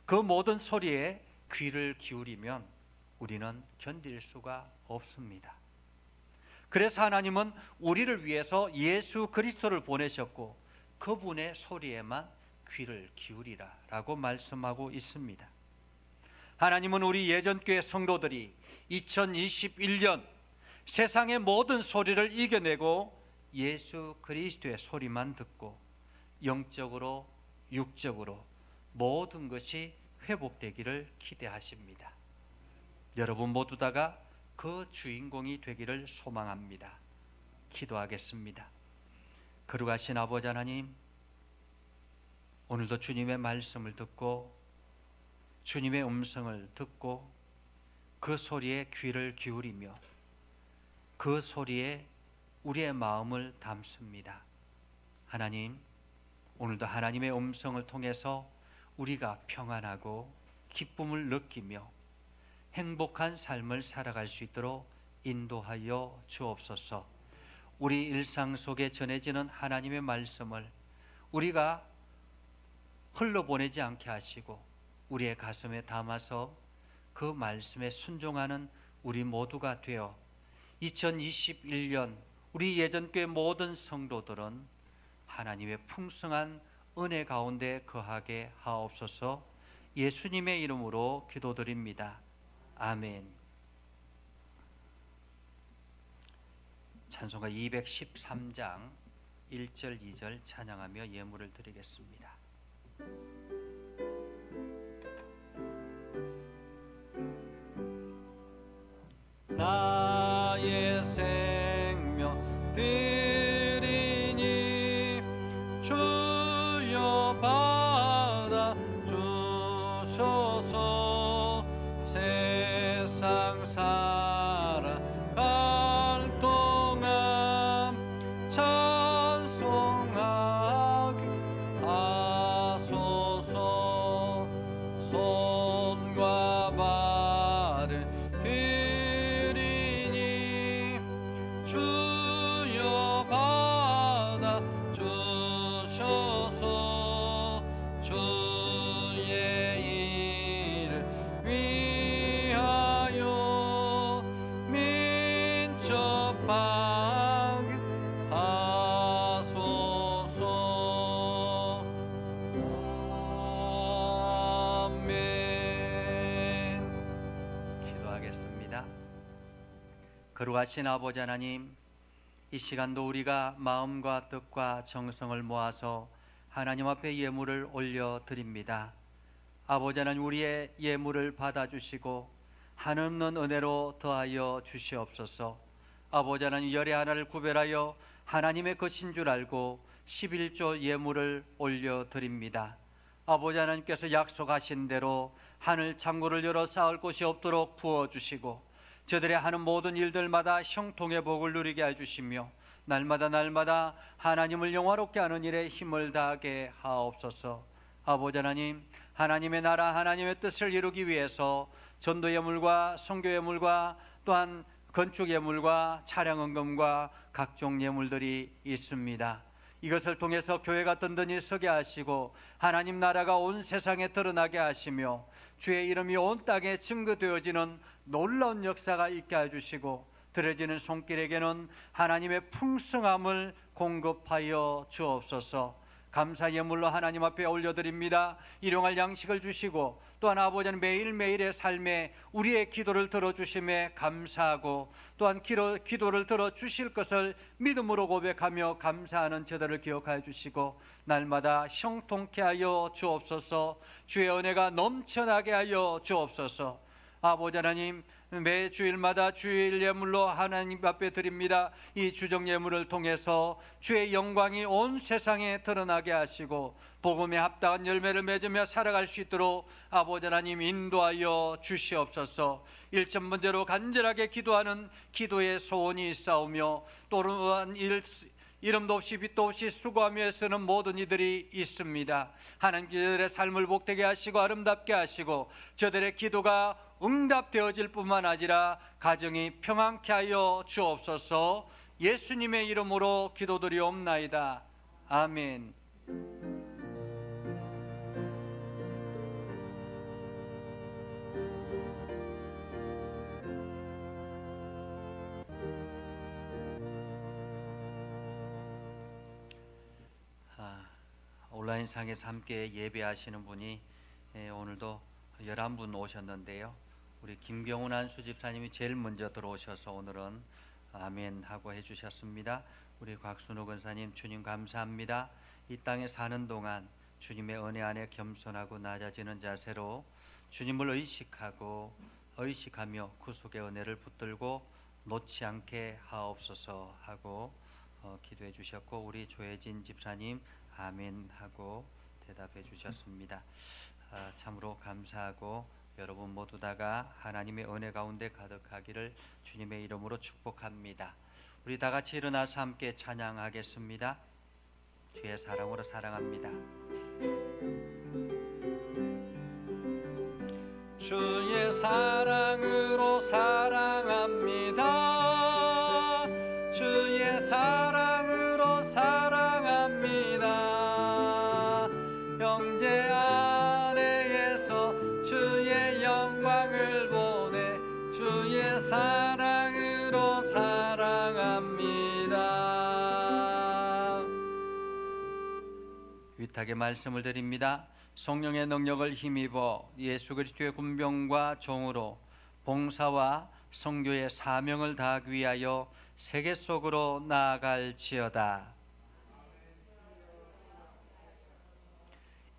그 모든 소리에 귀를 기울이면 우리는 견딜 수가 없습니다. 그래서 하나님은 우리를 위해서 예수 그리스도를 보내셨고 그분의 소리에만 귀를 기울이라 라고 말씀하고 있습니다. 하나님은 우리 예전교회 성도들이 2021년 세상의 모든 소리를 이겨내고 예수 그리스도의 소리만 듣고 영적으로 육적으로 모든 것이 회복되기를 기대하십니다. 여러분 모두 다가 그 주인공이 되기를 소망합니다. 기도하겠습니다. 거룩하신 아버지 하나님, 오늘도 주님의 말씀을 듣고 주님의 음성을 듣고 그 소리에 귀를 기울이며 그 소리에 우리의 마음을 담습니다. 하나님, 오늘도 하나님의 음성을 통해서 우리가 평안하고 기쁨을 느끼며 행복한 삶을 살아갈 수 있도록 인도하여 주옵소서. 우리 일상 속에 전해지는 하나님의 말씀을 우리가 흘러보내지 않게 하시고 우리의 가슴에 담아서 그 말씀에 순종하는 우리 모두가 되어 2021년 우리 예전교회 모든 성도들은 하나님의 풍성한 은혜 가운데 거하게 하옵소서. 예수님의 이름으로 기도드립니다. 아멘. 찬송가 213장 1절 2절 찬양하며 예물을 드리겠습니다. 나의 생명 드리니 주여 받아 주소서. 세상 살아갈 동안 찬송하게 하소서. 손과 발을 드리니 주여 받아 주소서. 주의 일을 위하여 민첩하게 하소서. 아멘. 기도하겠습니다. 거룩하신 아버지 하나님, 이 시간도 우리가 마음과 뜻과 정성을 모아서 하나님 앞에 예물을 올려드립니다. 아버지 하나님, 우리의 예물을 받아주시고 한없는 은혜로 더하여 주시옵소서. 아버지 하나님, 열의 하나를 구별하여 하나님의 것인 줄 알고 11조 예물을 올려드립니다. 아버지 하나님께서 약속하신 대로 하늘 창고를 열어 쌓을 곳이 없도록 부어주시고 저들의 하는 모든 일들마다 형통의 복을 누리게 해주시며 날마다 하나님을 영화롭게 하는 일에 힘을 다하게 하옵소서. 아버지 하나님, 하나님의 나라 하나님의 뜻을 이루기 위해서 전도 예물과 선교 예물과 또한 건축 예물과 차량 헌금과 각종 예물들이 있습니다. 이것을 통해서 교회가 든든히 서게 하시고 하나님 나라가 온 세상에 드러나게 하시며 주의 이름이 온 땅에 증거되어지는 놀라운 역사가 있게 해주시고 들어지는 손길에게는 하나님의 풍성함을 공급하여 주옵소서. 감사 예물로 하나님 앞에 올려드립니다. 일용할 양식을 주시고 또한 아버지는 매일매일의 삶에 우리의 기도를 들어주심에 감사하고 또한 기도를 들어주실 것을 믿음으로 고백하며 감사하는 저들을 기억하여 주시고 날마다 형통케 하여 주옵소서. 주의 은혜가 넘쳐나게 하여 주옵소서. 아버지 하나님, 매 주일마다 주일 예물로 하나님 앞에 드립니다. 이 주정 예물을 통해서 주의 영광이 온 세상에 드러나게 하시고 복음에 합당한 열매를 맺으며 살아갈 수 있도록 아버지 하나님 인도하여 주시옵소서. 일천번제로 간절하게 기도하는 기도의 소원이 있사오며 또한 이름도 없이 빛도 없이 수고하며 애쓰는 모든 이들이 있습니다. 하나님, 저들의 삶을 복되게 하시고 아름답게 하시고 저들의 기도가 응답되어질 뿐만 아니라 가정이 평안케 하여 주옵소서. 예수님의 이름으로 기도드리옵나이다. 아멘. 온라인상에서 함께 예배하시는 분이 오늘도 11분 오셨는데요. 우리 김경훈 안수 집사님이 제일 먼저 들어오셔서 오늘은 아멘 하고 해주셨습니다. 우리 곽순호 권사님, 주님 감사합니다. 이 땅에 사는 동안 주님의 은혜 안에 겸손하고 낮아지는 자세로 주님을 의식하며 구속의 은혜를 붙들고 놓지 않게 하옵소서 하고 기도해 주셨고, 우리 조혜진 집사님 아멘 하고 대답해 주셨습니다. 참으로 감사하고 여러분 모두 다가 하나님의 은혜 가운데 가득하기를 주님의 이름으로 축복합니다. 우리 다 같이 일어나서 함께 찬양하겠습니다. 주의 사랑으로 사랑합니다. 주의 사랑으로 사랑합니다. 주의 사랑으로 사랑합니다. 형제 아래에서 주의 영광을 보내 주의 사랑으로 사랑합니다. 위탁의 말씀을 드립니다. 성령의 능력을 힘입어 예수 그리스도의 군병과 종으로 봉사와 선교의 사명을 다하기 위하여 세계 속으로 나아갈지어다.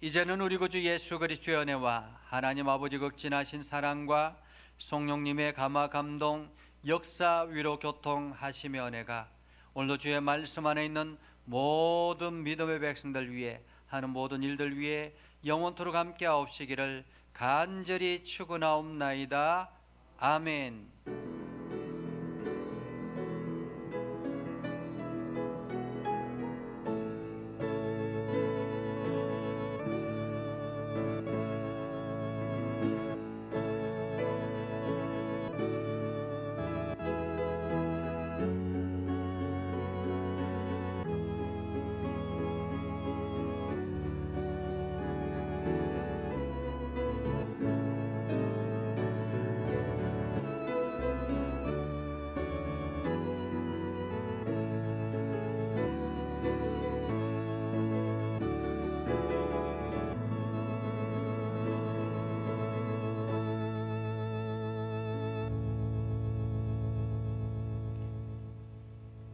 이제는 우리 구주 예수 그리스도의 은혜와 하나님 아버지 극진하신 사랑과 성령님의 감화 감동 역사 위로 교통하시며 은혜가 오늘도 주의 말씀 안에 있는 모든 믿음의 백성들 위해 하는 모든 일들 위해 영원토록 함께하옵시기를 간절히 축원하옵나이다. 아멘.